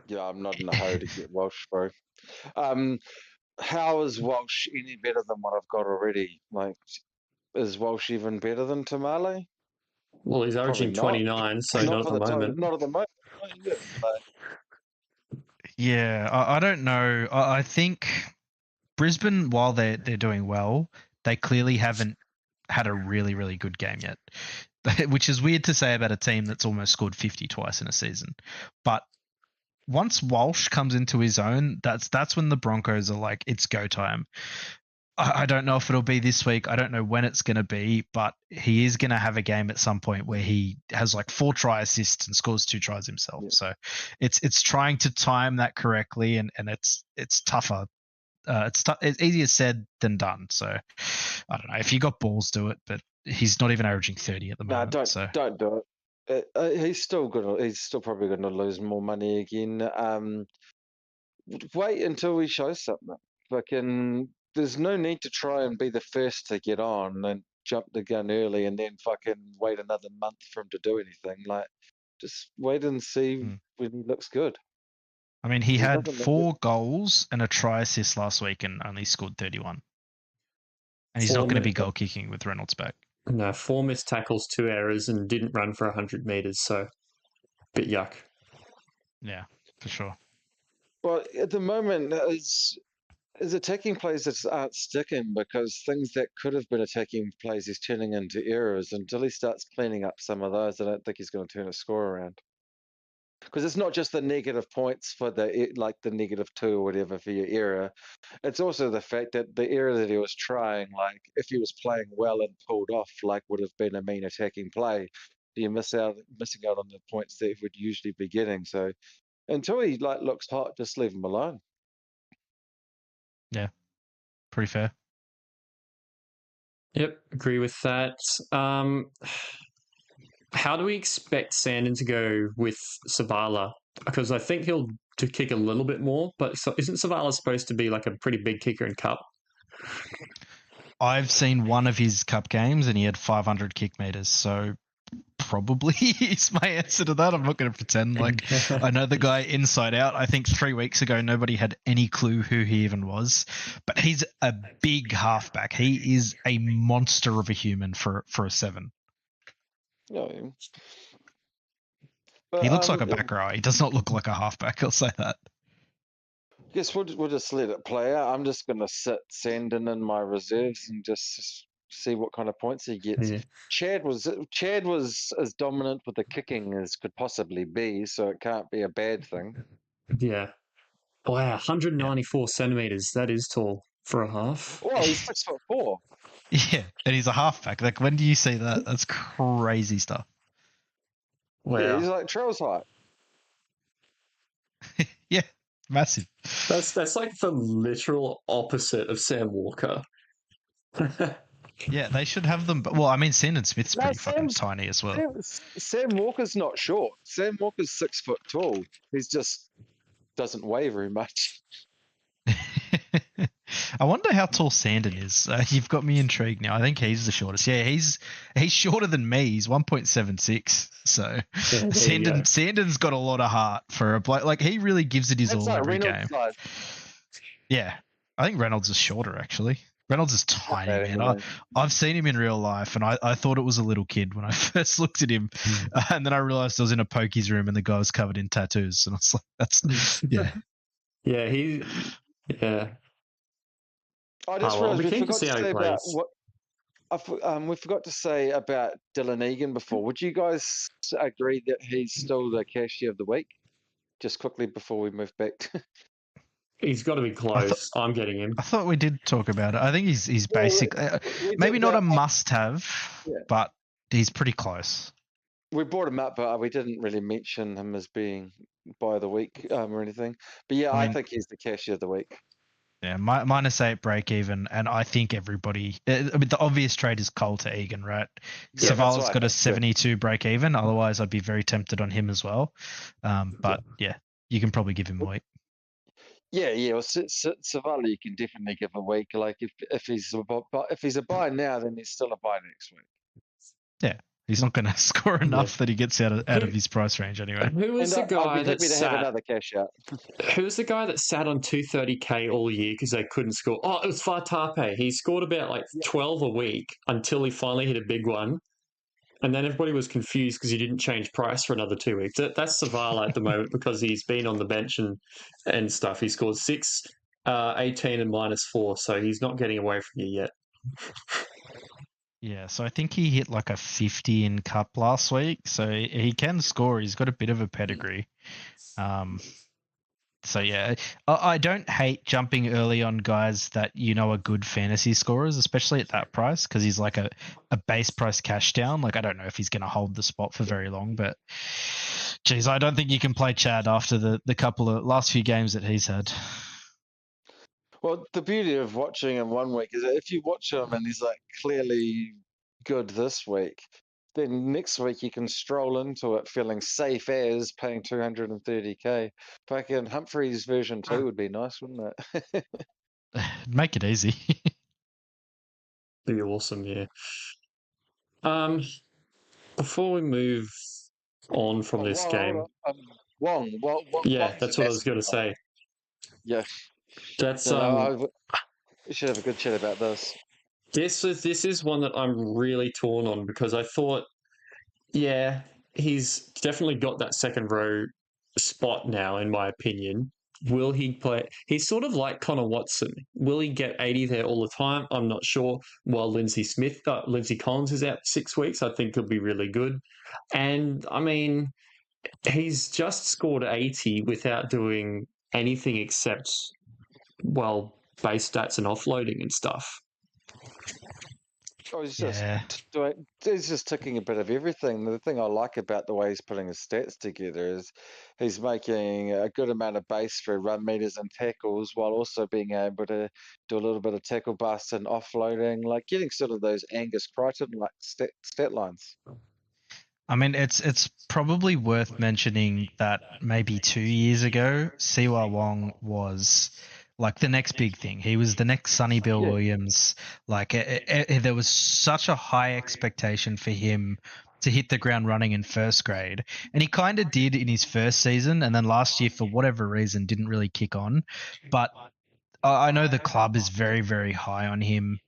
Yeah, I'm not in a hurry to get Walsh, bro. How is Walsh any better than what I've got already? Like, is Walsh even better than Tamale? Well, he's averaging Probably 29, so not not at for the the time. moment. Not at the moment. Yeah, but Yeah, I don't know. I think Brisbane, while they're doing well, they clearly haven't had a really, really good game yet, which is weird to say about a team that's almost scored 50 twice in a season. But once Walsh comes into his own, that's when the Broncos are like, it's go time. I don't know if it'll be this week. I don't know when it's going to be, but he is going to have a game at some point where he has like 4 try assists and scores 2 tries himself. Yeah. So it's trying to time that correctly, and it's tougher. It's easier said than done. So I don't know if you got balls, do it. But he's not even averaging 30 at the moment. Don't do it. He's still probably going to lose more money again. Wait until he shows something. Fucking, there's no need to try and be the first to get on and jump the gun early and then fucking wait another month for him to do anything. Like, just wait and see when he looks good. I mean, he had 4 goals and a try assist last week and only scored 31. And he's not going to be goal kicking with Reynolds back. No, 4 missed tackles, 2 errors, and didn't run for 100 meters. So, bit yuck. Yeah, for sure. Well, at the moment, is attacking plays that aren't sticking because things that could have been attacking plays he's turning into errors. Until he starts cleaning up some of those, I don't think he's going to turn a score around. Because it's not just the negative points for the -2 or whatever for your error. It's also the fact that the error that he was trying, like if he was playing well and pulled off, like would have been a mean attacking play, you're missing out on the points that he would usually be getting. So until he looks hot, just leave him alone. Yeah, pretty fair. Yep, agree with that. How do we expect Sandon to go with Savala? Because I think he'll to kick a little bit more, but isn't Savala supposed to be like a pretty big kicker in Cup? I've seen one of his Cup games and he had 500 kick meters, so probably is my answer to that. I'm not going to pretend like I know the guy inside out. I think 3 weeks ago nobody had any clue who he even was, but he's a big halfback. He is a monster of a human for a 7. Yeah. He looks like a back row. He does not look like a halfback. I'll say that. Guess we'll just let it play out. I'm just going to sit Sandon in my reserves and just see what kind of points he gets. Yeah. Chad was as dominant with the kicking as could possibly be, so it can't be a bad thing. Yeah. Wow, 194 centimeters. That is tall for a half. Well, he's 6'4". Yeah, and he's a halfback. Like, when do you see that? That's crazy stuff. Wow. Yeah, he's like Trail's height. Yeah, massive. That's like the literal opposite of Sam Walker. Yeah, they should have them. But, well, I mean, Sandon Smith's pretty fucking tiny as well. Sam Walker's not short. Sam Walker's 6 foot tall. He's just doesn't weigh very much. I wonder how tall Sandon is. You've got me intrigued now. I think he's the shortest. Yeah, he's shorter than me. He's 1.76. So Sandon's got a lot of heart for a bloke. Like, he really gives it his all every game. Size. Yeah, I think Reynolds is shorter actually. Reynolds is tiny, man. I've seen him in real life, and I thought it was a little kid when I first looked at him, and then I realized I was in a pokies room and the guy was covered in tattoos, and I was like, "That's yeah, yeah." I just realized we forgot to say about what we forgot to say about Dylan Egan before. Would you guys agree that he's still the cashier of the week? Just quickly before we move back. He's got to be close. I'm getting him. I thought we did talk about it. I think he's basic. Maybe not a must-have, but he's pretty close. we brought him up, but we didn't really mention him as being by the week or anything. But yeah, I think he's the cashier of the week. Yeah, -8 break even, and I think everybody. I mean, the obvious trade is Cole to Egan, right? Yeah, Savala's got a 72 break even. Otherwise, I'd be very tempted on him as well. But yeah, you can probably give him a week. Yeah. Well, Savala, you can definitely give a week. Like if he's a buy now, then he's still a buy next week. Yeah, he's not going to score enough that he gets out of his price range anyway. Who was the guy I'd be happy to have another cash out. Who was the guy that sat on 230k all year because they couldn't score? Oh, it was Fartape. He scored about like 12 a week until he finally hit a big one. And then everybody was confused because he didn't change price for another 2 weeks. That's Savala at the moment because he's been on the bench and stuff. He scored 6, 18 and -4, so he's not getting away from you yet. Yeah, so I think he hit like a 50 in Cup last week, so he can score. He's got a bit of a pedigree. So yeah, I don't hate jumping early on guys that are good fantasy scorers, especially at that price, because he's like a base price cash down. Like I don't know if he's going to hold the spot for very long, but geez, I don't think you can play Chad after the couple of last few games that he's had. Well, the beauty of watching him one week is that if you watch him and he's like clearly good this week, then next week you can stroll into it feeling safe as paying 230k. Fucking Humphreys version 2 would be nice, wouldn't it? Make it easy. Be awesome, yeah. Before we move on from this game, Wong. Yeah, that's what I was going to say. Yeah, that's we should have a good chat about this. This is one that I'm really torn on because I thought, yeah, he's definitely got that second row spot now, in my opinion. Will he play? He's sort of like Connor Watson. Will he get 80 there all the time? I'm not sure. While Lindsay Collins is out 6 weeks, I think he'll be really good. And I mean, he's just scored 80 without doing anything except, base stats and offloading and stuff. Oh, he's just ticking a bit of everything. The thing I like about the way he's putting his stats together is he's making a good amount of base for run meters and tackles while also being able to do a little bit of tackle bust and offloading, like getting sort of those Angus Crichton-like stat lines. I mean, it's probably worth mentioning that maybe 2 years ago, Siwa Wong was like the next big thing. He was the next Sonny Bill Williams. Like there was such a high expectation for him to hit the ground running in first grade. And he kind of did in his first season. And then last year, for whatever reason, didn't really kick on. But I know the club is very, very high on him.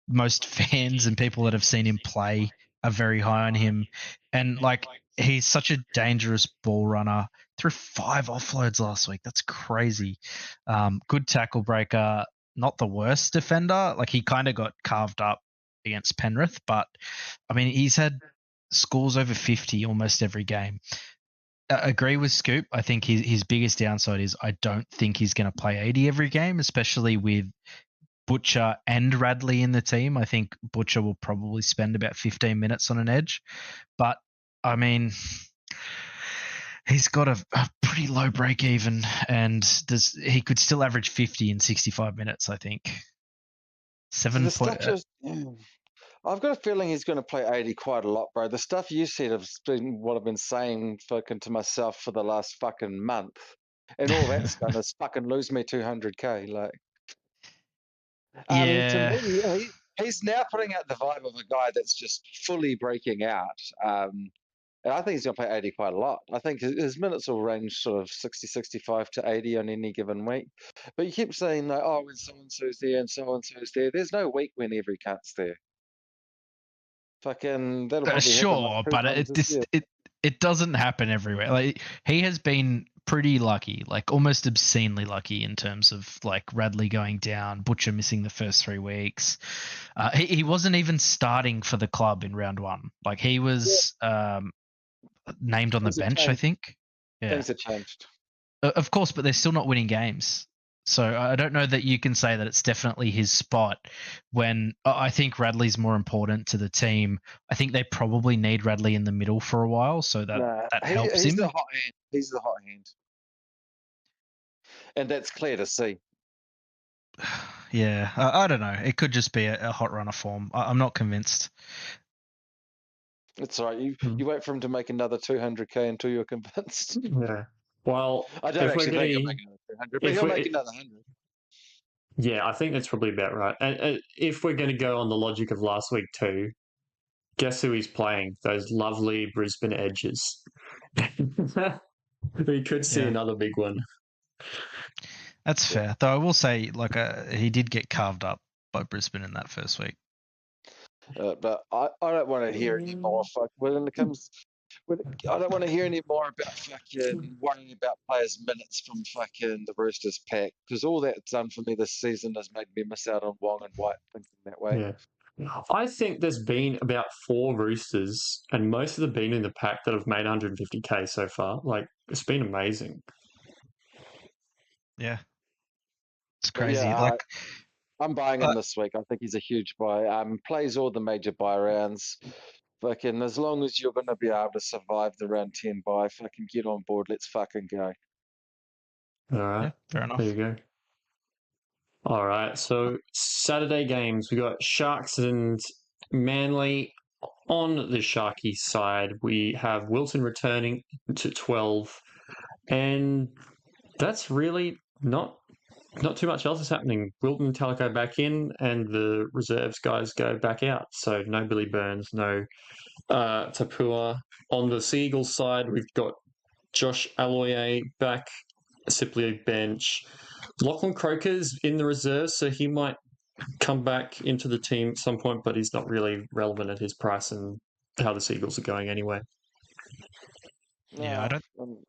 Most fans and people that have seen him play are very high on him. And like, he's such a dangerous ball runner. Threw 5 offloads last week. That's crazy. Good tackle breaker. Not the worst defender. Like, he kind of got carved up against Penrith, but I mean, he's had scores over 50 almost every game. Agree with Scoop. I think his biggest downside is I don't think he's going to play 80 every game, especially with Butcher and Radley in the team. I think Butcher will probably spend about 15 minutes on an edge. But, I mean, he's got a pretty low break even, and he could still average 50 in 65 minutes, I think. 7 point. I've got a feeling he's going to play 80 quite a lot, bro. The stuff you said has been what I've been saying fucking to myself for the last fucking month. And all that's done is fucking lose me 200k. Like, yeah. To me, he's now putting out the vibe of a guy that's just fully breaking out. And I think he's going to play 80 quite a lot. I think his minutes will range sort of 60, 65 to 80 on any given week. But you keep saying, like, oh, when so-and-so's there and so-and-so's there. There's no week when every cunt's there. Fucking, that'll probably sure, but it doesn't happen everywhere. Like, he has been pretty lucky, like almost obscenely lucky in terms of like Radley going down, Butcher missing the first 3 weeks. He wasn't even starting for the club in round 1. Like, he was named on the bench, I think. Yeah. Things have changed. Of course, but they're still not winning games. So I don't know that you can say that it's definitely his spot when I think Radley's more important to the team. I think they probably need Radley in the middle for a while, so that helps he's him. the hot hand. He's the hot hand. And that's clear to see. Yeah, I don't know. It could just be a hot run of form. I'm not convinced. It's all right. You wait for him to make another 200k until you're convinced. Yeah. Well, I don't if we're actually think he'll getting, make another 200, but he'll make another 100. yeah, I think that's probably about right. And if we're going to go on the logic of last week too, guess who he's playing? Those lovely Brisbane Edges. We could see another big one. That's fair, though. I will say, like, he did get carved up by Brisbane in that first week. But I don't want to hear any more. When it comes, I don't want to hear any more about fucking worrying about players' minutes from fucking the Roosters pack, because all that's done for me this season has made me miss out on Wong and Whyte thinking that way. Yeah. I think there's been about 4 Roosters, and most of them been in the pack that have made 150k so far. Like, it's been amazing. Yeah. It's crazy. Yeah, I'm buying him this week. I think he's a huge buy. Plays all the major buy rounds. Fucking, as long as you're going to be able to survive the round 10 buy, fucking get on board. Let's fucking go. All right. Yeah, fair enough. There you go. All right. So, Saturday games, we got Sharks and Manly. On the Sharky side, we have Wilton returning to 12, and that's really not too much else is happening. Wilton and Talco back in, and the reserves guys go back out. So no Billy Burns, no Tapua. On the Seagulls side, we've got Josh Aloye back, Sipley bench. Lachlan Croker's in the reserves, so he might come back into the team at some point, but he's not really relevant at his price and how the Seagulls are going anyway. Yeah,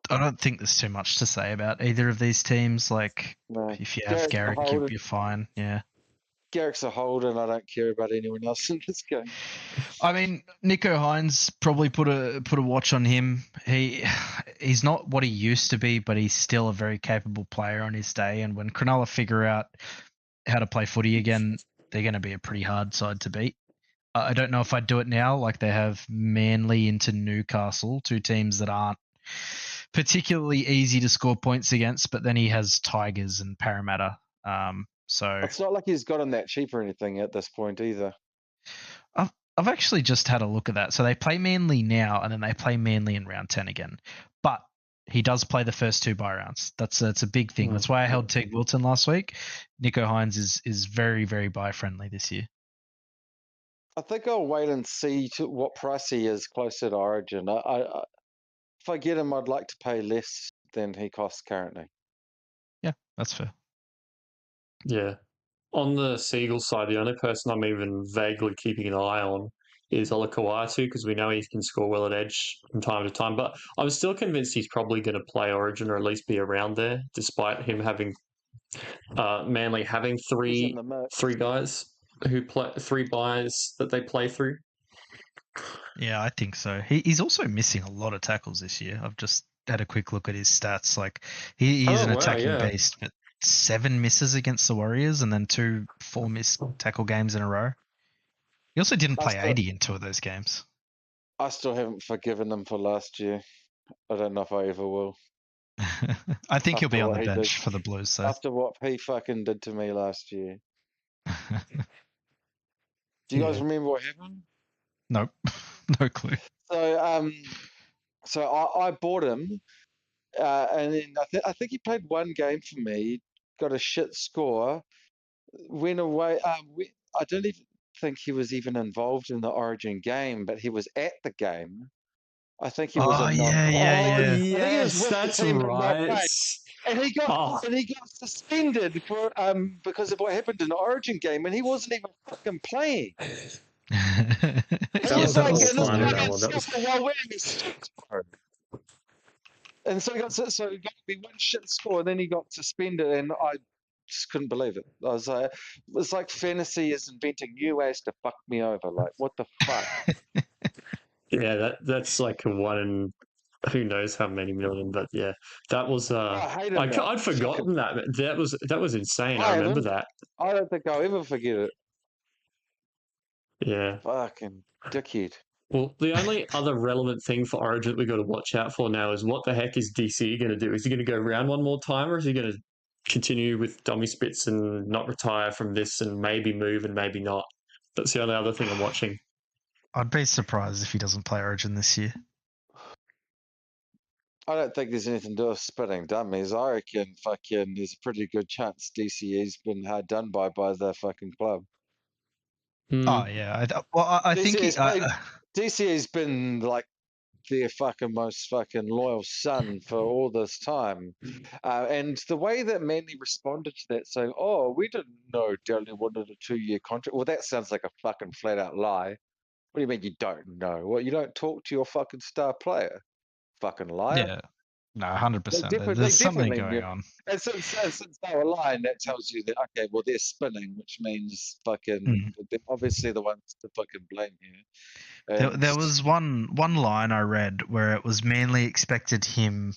I don't think there's too much to say about either of these teams. Like, if you have Garrick, you'll be fine. Yeah. Garrick's a hold, and I don't care about anyone else in this game. I mean, Nico Hines, probably put a watch on him. He's not what he used to be, but he's still a very capable player on his day. And when Cronulla figure out how to play footy again, they're going to be a pretty hard side to beat. I don't know if I'd do it now. Like, they have Manly into Newcastle, 2 teams that aren't particularly easy to score points against, but then he has Tigers and Parramatta. So it's not like he's gotten that cheap or anything at this point either. I've actually just had a look at that. So they play Manly now, and then they play Manly in round 10 again. But he does play the first 2 bye rounds. That's a big thing. That's why I held Teague Wilton last week. Nico Hines is very, very bye friendly this year. I think I'll wait and see what price he is closer to Origin. If I get him, I'd like to pay less than he costs currently. Yeah, that's fair. Yeah. On the Seagulls side, the only person I'm even vaguely keeping an eye on is Olakau'atu, because we know he can score well at edge from time to time. But I'm still convinced he's probably going to play Origin or at least be around there, despite him having Manly having three guys who play 3 buys that they play through. Yeah, I think so. He's also missing a lot of tackles this year. I've just had a quick look at his stats. Like, he's an attacking beast, but 7 misses against the Warriors and then 2 4 missed tackle games in a row. He also didn't play 80 in 2 of those games. I still haven't forgiven him for last year. I don't know if I ever will. I think he'll be on the bench for the Blues. So. After what he fucking did to me last year. Do you guys remember what happened? Nope. No clue. So I bought him, and then I think he played 1 game for me, got a shit score, went away. I don't even think he was even involved in the Origin game, but he was at the game. I think he was. Yes, that's right. And he got suspended for because of what happened in the Origin game, and he wasn't even fucking playing. And so he got me 1 shit score, and then he got suspended, and I just couldn't believe it. I was like, it's like fantasy is inventing new ways to fuck me over. Like, what the fuck? Yeah, that's like a 1 in who knows how many million, but yeah, that was I hate him now. I'd forgotten that. That was insane. I I remember haven't. that. I don't think I'll ever forget it. Yeah. Fucking dickhead. Well, the only other relevant thing for Origin we've got to watch out for now is what the heck is DC going to do? Is he going to go round one more time, or is he going to continue with dummy spits and not retire from this and maybe move and maybe not? That's the only other thing I'm watching. I'd be surprised if he doesn't play Origin this year. I don't think there's anything to do with spitting dummies. I reckon fucking there's a pretty good chance DCE's been hard done by the fucking club. Oh yeah. I think DCE's been like their fucking most fucking loyal son for all this time. And the way that Manly responded to that, saying, "Oh, we didn't know Daly wanted a 2-year contract." Well, that sounds like a fucking flat out lie. What do you mean you don't know? Well, you don't talk to your fucking star player, fucking liar. Yeah. No, 100%. They There's something definitely going knew. on. And since they were lying, that tells you that okay, well they're spinning, which means fucking they're obviously the ones to fucking blame here. And There was one line I read where it was Manly expected him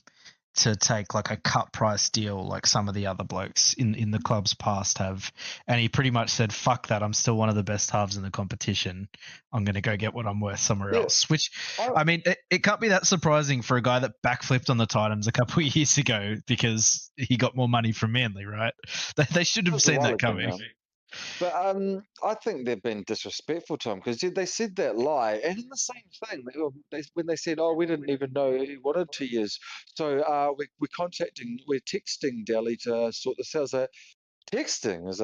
to take like a cut price deal like some of the other blokes in the club's past have, and he pretty much said, fuck that, I'm still one of the best halves in the competition, I'm going to go get what I'm worth somewhere else, which I mean it can't be that surprising for a guy that backflipped on the Titans a couple of years ago because he got more money from Manly, right? They should have seen that coming. But I think they've been disrespectful to him because they said that lie, and in the same thing, when they said, "Oh, we didn't even know he wanted 2 years," so we're texting Delhi to sort this out. Is that texting? Is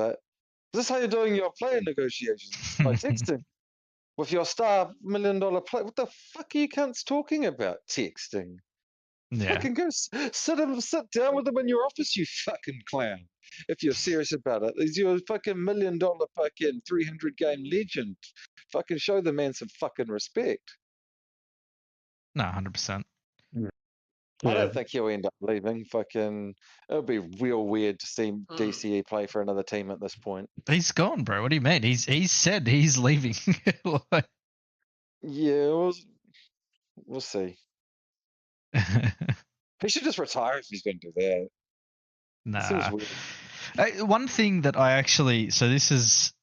this how you're doing your player negotiations by texting with your star $1 million player? What the fuck are you cunts talking about? Texting? Yeah. Fucking go sit down with him in your office, you fucking clown. If you're serious about it, he's your fucking $1 million fucking 300 game legend. Fucking show the man some fucking respect. No, 100%. I don't think he'll end up leaving. Fucking, it'll be real weird to see DCE play for another team at this point. He's gone, bro. What do you mean? He's said he's leaving. Yeah, we'll see. He should just retire if he's going to do that. Nah. One thing that I actually, so this is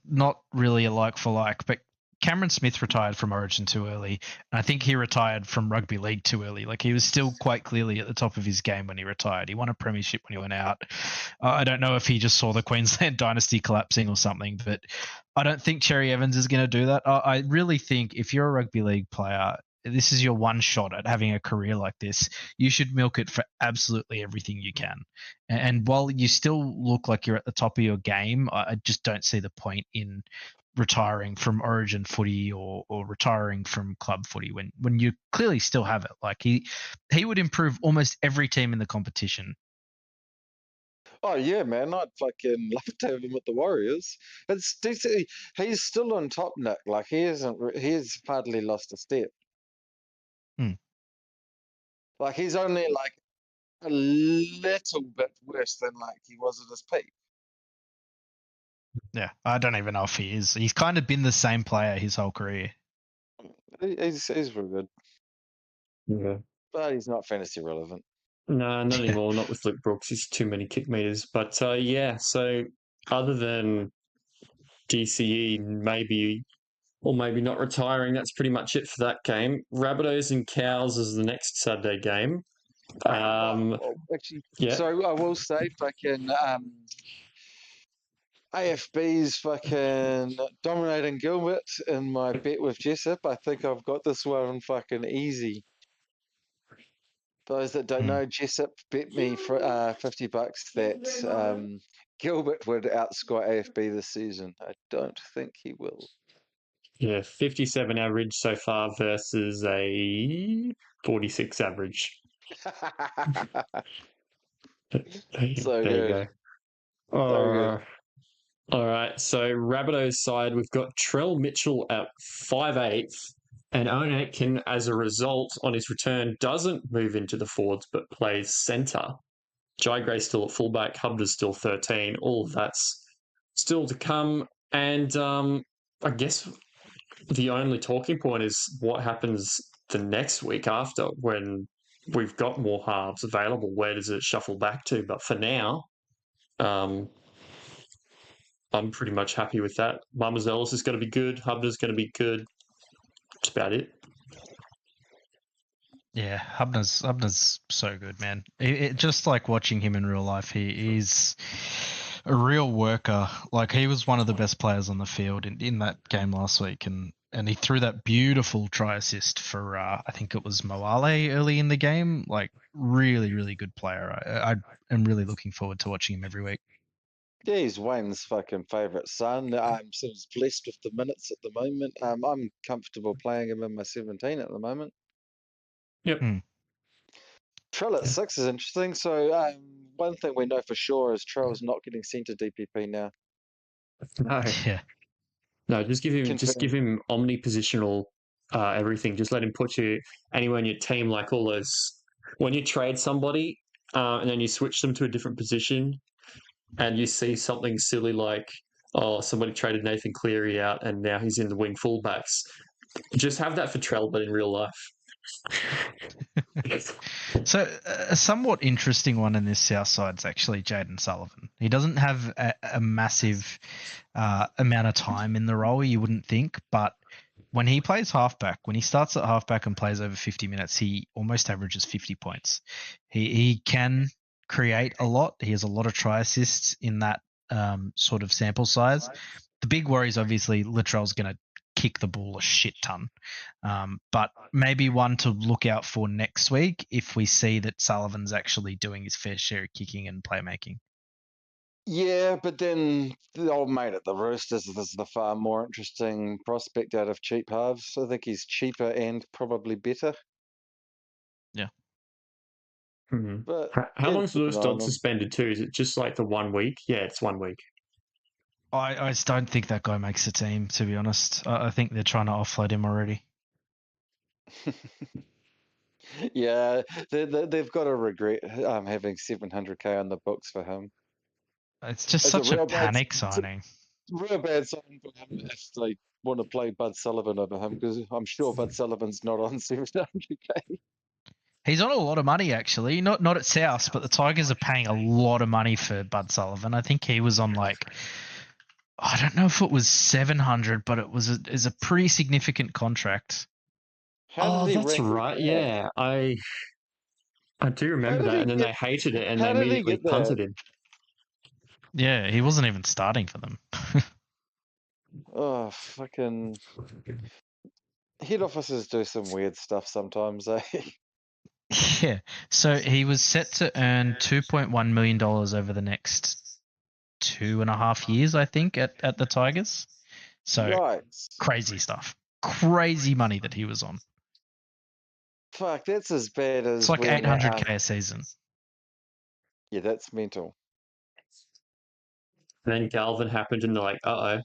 not really a like for like, but Cameron Smith retired from Origin too early, and I think he retired from rugby league too early. Like he was still quite clearly at the top of his game when he retired. He won a premiership when he went out. I don't know if he just saw the Queensland dynasty collapsing or something, but I don't think Cherry Evans is going to do that. I really think if you're a rugby league player, this is your one shot at having a career like this. You should milk it for absolutely everything you can. And while you still look like you're at the top of your game, I just don't see the point in retiring from Origin footy or retiring from club footy when you clearly still have it. Like he would improve almost every team in the competition. Oh yeah, man! I'd fucking love to have him with the Warriors. It's decent. He's still on top, Nick. Like he's hardly lost a step. Like he's only like a little bit worse than like he was at his peak. Yeah, I don't even know if he is. He's kind of been the same player his whole career. He's real good. Yeah. But he's not fantasy relevant. No, not anymore. Not with Luke Brooks. He's too many kick meters. But yeah, so other than DCE, maybe or maybe not retiring, that's pretty much it for that game. Rabbitohs and Cows is the next Saturday game. Actually, yeah. So I will say, fucking AFB's fucking dominating Gilbert in my bet with Jessup. I think I've got this one fucking easy. Those that don't know, Jessup bet me for $50 that Gilbert would outscore AFB this season. I don't think he will. Yeah, 57 average so far versus a 46 average. So there good. You go. All right, so Rabbitohs side, we've got Trell Mitchell at 5'8", and Owen Aitken, as a result, on his return, doesn't move into the forwards but plays centre. Jai Gray's still at fullback, Hubner's still 13. All of that's still to come. And I guess the only talking point is what happens the next week after, when we've got more halves available, where does it shuffle back to? But for now, I'm pretty much happy with that. Marmazellis is going to be good. Hubner's going to be good. That's about it. Yeah, Hubner's so good, man. Just like watching him in real life, he's a real worker. Like, he was one of the best players on the field in that game last week, and he threw that beautiful try assist for I think it was Moale early in the game. Like, really, really good player. I am really looking forward to watching him every week. Yeah, he's Wayne's fucking favourite son. I'm sort of blessed with the minutes at the moment. I'm comfortable playing him in my 17 at the moment. Yep. Trell at 6 is interesting. So one thing we know for sure is Trell's not getting sent to DPP now. No. Yeah. No, just give him omni-positional everything. Just let him put you anywhere in your team, like all those. When you trade somebody and then you switch them to a different position, and you see something silly like, oh, somebody traded Nathan Cleary out and now he's in the wing fullbacks. Just have that for Trell, but in real life. So a somewhat interesting one in this South side is actually Jaden Sullivan. He doesn't have a massive amount of time in the role, you wouldn't think, but when he plays halfback, when he starts at halfback and plays over 50 minutes, he almost averages 50 points. He can create a lot. He has a lot of try assists in that sort of sample size. The big worry is obviously Latrell's going to kick the ball a shit ton. But maybe one to look out for next week if we see that Sullivan's actually doing his fair share of kicking and playmaking. Yeah, but then the old mate at the Roosters is the far more interesting prospect out of cheap halves. I think he's cheaper and probably better. Yeah. Mm-hmm. But how long is Lewis Dodd him. suspended too? Is it just like the 1 week? Yeah, it's 1 week. I just don't think that guy makes the team, to be honest. I think they're trying to offload him already. Yeah, they've got to regret having 700k on the books for him. It's just such a panic signing. It's a real bad signing for him if they want to play Bud Sullivan over him, because I'm sure Bud Sullivan's not on 700k. He's on a lot of money, actually. Not at South, but the Tigers are paying a lot of money for Bud Sullivan. I think he was on like, I don't know if it was 700, but it was a pretty significant contract. Oh, that's right. Yeah, I do remember that. And then they hated it and they immediately punted him. Yeah, he wasn't even starting for them. Oh, fucking head offices do some weird stuff sometimes, eh? Yeah. So he was set to earn $2.1 million over the next 2.5 years, I think, at the Tigers. So Right. Crazy stuff. Crazy money that he was on. Fuck, that's as bad as it's like 800k a season. Yeah, that's mental. And then Galvin happened and they're like, uh-oh.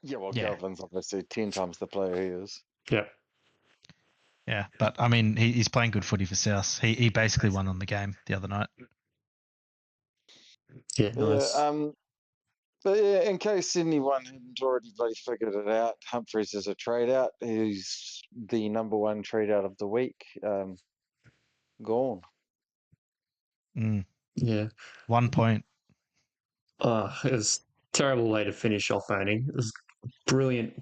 Yeah, well, Galvin's obviously 10 times the player he is. Yep. Yeah, but I mean, he's playing good footy for South. He basically won on the game the other night. Yeah, nice. But yeah, in case anyone hadn't already bloody figured it out, Humphries is a trade out. He's the number one trade out of the week. Gone. Yeah. 1 point. Oh, it was a terrible way to finish off owning. It was brilliant.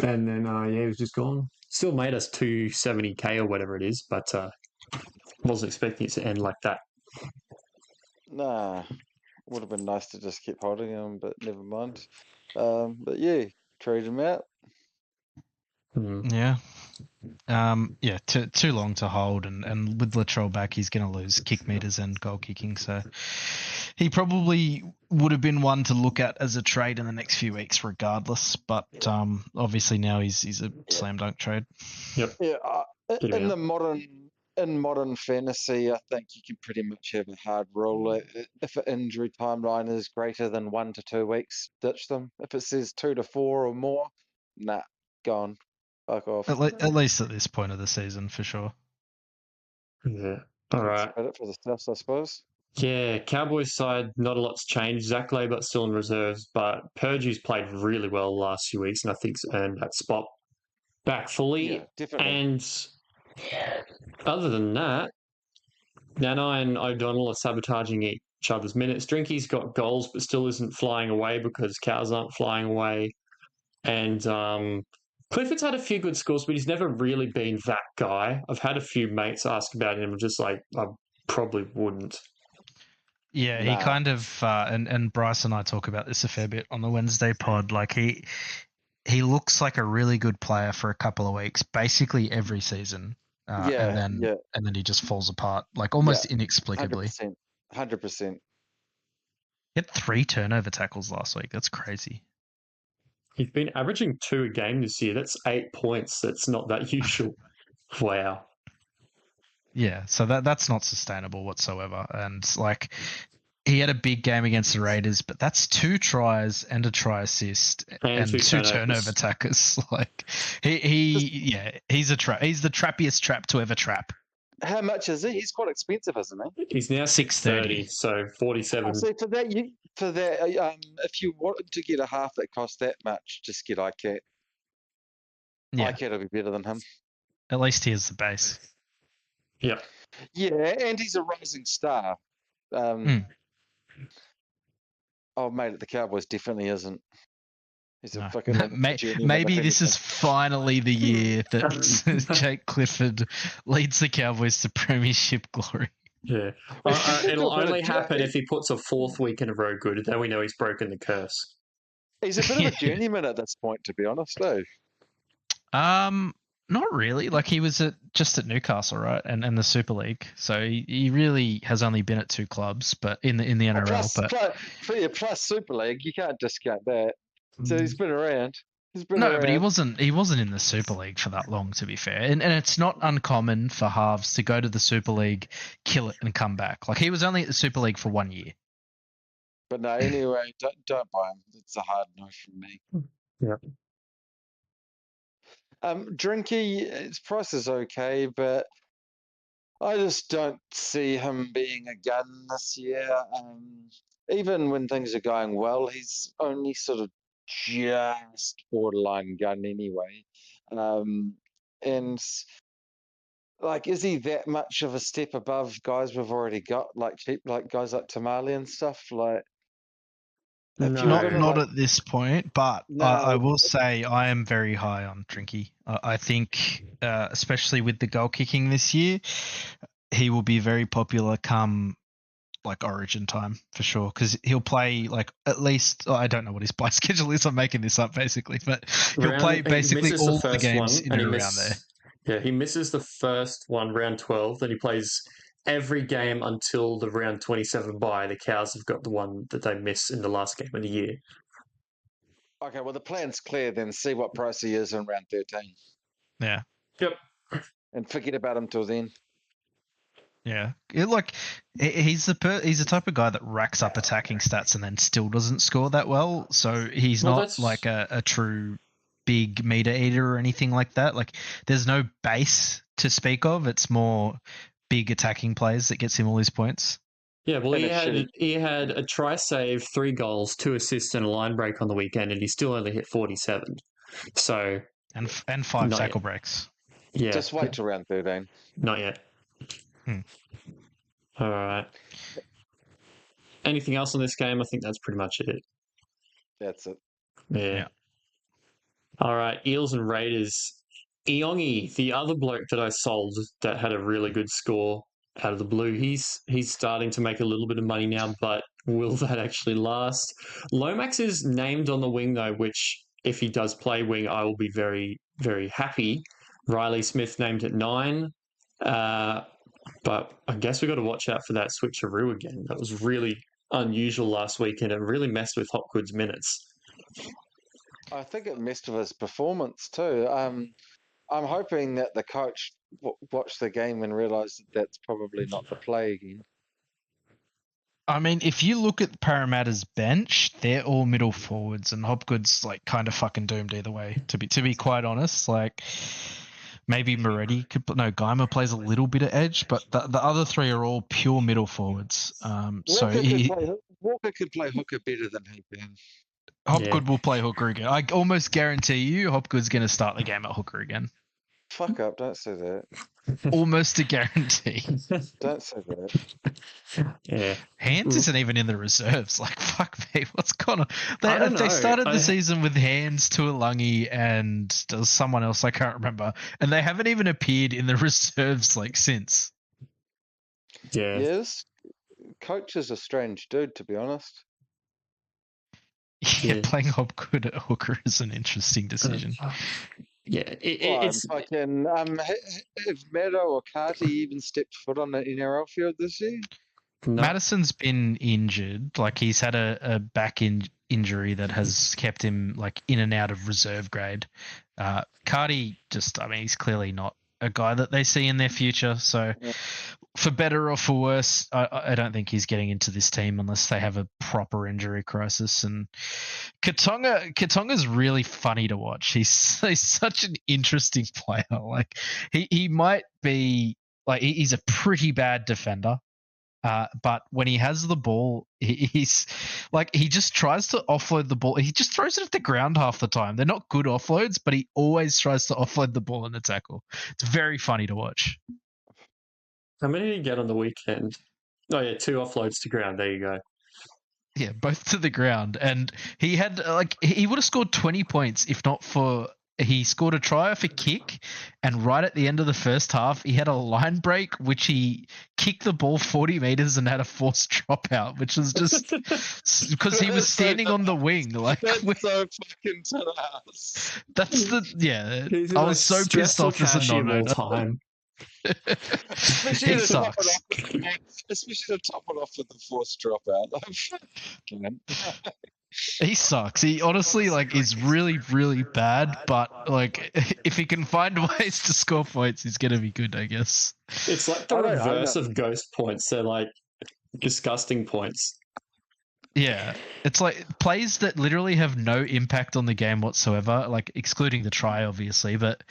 And then, he was just gone. Still made us 270k or whatever it is, but wasn't expecting it to end like that. Nah, would have been nice to just keep holding him, but never mind. But yeah, trade him out. Yeah. Yeah, too long to hold, and with Latrell back, he's going to lose kick meters and goal kicking. So he probably would have been one to look at as a trade in the next few weeks, regardless. But obviously now he's a slam dunk trade. Yep. Yeah. In modern fantasy, I think you can pretty much have a hard rule. If an injury timeline is greater than 1 to 2 weeks, ditch them. If it says 2 to 4 or more, nah, gone. Fuck off. At least at this point of the season, for sure. Yeah. All right. Credit for the stuffs, I suppose. Yeah, Cowboys side, not a lot's changed. Zach Labert's still in reserves, but Purdue's played really well the last few weeks, and I think's earned that spot. back fully. Yeah, definitely. And other than that, Nanai and O'Donnell are sabotaging each other's minutes. Drinky's got goals, but still isn't flying away because cows aren't flying away. And Clifford's had a few good scores, but he's never really been that guy. I've had a few mates ask about him. I'm just like, I probably wouldn't. Yeah, he kind of and Bryce and I talk about this a fair bit on the Wednesday pod. Like he looks like a really good player for a couple of weeks, basically every season. And then he just falls apart, like almost inexplicably. 100%. He had 3 turnover tackles last week. That's crazy. He's been averaging 2 a game this year. That's 8 points. That's not that usual. Wow. Yeah, so that's not sustainable whatsoever. And like he had a big game against the Raiders, but that's 2 tries and a try assist and 2 turnover tackles. Like he's the trappiest trap to ever trap. How much is he? He's quite expensive, isn't he? He's now 630, so 47. So for that, if you wanted to get a half that costs that much, just get ICAT. Yeah. ICAT will be better than him. At least he is the base. Yeah. Yeah, and he's a rising star. Oh, mate, the Cowboys definitely isn't. He's a fucking maybe this is finally the year that Jake Clifford leads the Cowboys to premiership glory. Yeah. It'll only happen if he puts a 4th week in a row good. Then we know he's broken the curse. He's a bit of a journeyman at this point, to be honest, though. Not really. Like he was just at Newcastle, right, and the Super League. So he really has only been at 2 clubs, but in the NRL. Plus Super League, you can't discount that. So he's been around. But he wasn't in the Super League for that long, to be fair. And it's not uncommon for halves to go to the Super League, kill it, and come back. Like he was only at the Super League for 1 year. But no, anyway, don't buy him. It's a hard no from me. Yeah. Drinky, his price is okay, but I just don't see him being a gun this year. Even when things are going well, he's only sort of just borderline gun anyway. And like, is he that much of a step above guys we've already got, like guys like Tamale and stuff? Like, not at this point, but I will say I am very high on Drinky. I think, especially with the goal kicking this year, he will be very popular come like Origin time for sure, because he'll play like at least I don't know what his play schedule is. I'm making this up basically, but he'll play basically all the games in and around there. Yeah, he misses the first one, round 12, then he plays every game until the round 27 bye. The Cows have got the one that they miss in the last game of the year. Okay, well, the plan's clear then. See what price he is in round 13. Yeah. Yep. And forget about him till then. Yeah. He's the type of guy that racks up attacking stats and then still doesn't score that well. So he's not like a true big meter eater or anything like that. Like there's no base to speak of. It's more big attacking plays that gets him all his points. Yeah, well, he had a try save, 3 goals, 2 assists, and a line break on the weekend, and he still only hit 47. So and 5 tackle breaks. Yeah, just wait till round 13. Not yet. All right. Anything else on this game? I think that's pretty much it. That's it. Yeah. All right, Eels and Raiders. Iongi, the other bloke that I sold that had a really good score out of the blue, he's starting to make a little bit of money now, but will that actually last? Lomax is named on the wing, though, which if he does play wing, I will be very, very happy. Ryley Smith named at 9. But I guess we've got to watch out for that switcheroo again. That was really unusual last week, and it really messed with Hopgood's minutes. I think it messed with his performance too. I'm hoping that the coach watched the game and realised that that's probably not the play again. I mean, if you look at Parramatta's bench, they're all middle forwards, and Hopgood's like kind of fucking doomed either way. To be quite honest, like maybe Moretti Guymer plays a little bit of edge, but the other 3 are all pure middle forwards. Walker could play hooker better than he can. Hopgood will play hooker again. I almost guarantee you Hopgood's going to start the game at hooker again. Fuck up! Don't say that. Almost a guarantee. Don't say that. Yeah. Hands isn't even in the reserves. Like, fuck me, what's going on? I don't know. They started the season with Hands, Tuolangi, and someone else I can't remember, and they haven't even appeared in the reserves like since. Yeah. Yes, coach is a strange dude, to be honest. Yeah, playing Hopgood at hooker is an interesting decision. Yeah, it's fucking. Have Meadow or Carty even stepped foot on the NRL field this year? no. Madison's been injured. Like, he's had a back injury that has kept him like in and out of reserve grade. Carty he's clearly not a guy that they see in their future. So, for better or for worse, I don't think he's getting into this team unless they have a proper injury crisis. And Katonga's really funny to watch. He's such an interesting player. Like, he might be like, he's a pretty bad defender. But when he has the ball, he's like, he just tries to offload the ball. He just throws it at the ground half the time. They're not good offloads, but he always tries to offload the ball in the tackle. It's very funny to watch. How many did he get on the weekend? Oh, yeah, 2 offloads to ground. There you go. Yeah, both to the ground. And he had, he would have scored 20 points if not for, he scored a try off a kick, and right at the end of the first half, he had a line break, which he kicked the ball 40 meters and had a forced dropout, which was just because he was standing on the wing. Like, that's so fucking to the house. That's I was so pissed off as a non-owner. Time. Especially He to sucks. Especially to top it off with the forced dropout. He sucks. He honestly is really, really bad. But like, if he can find ways to score points, he's gonna be good, I guess. It's like the reverse of ghost points. They're like disgusting points. Yeah, it's like plays that literally have no impact on the game whatsoever. Like, excluding the try, obviously, but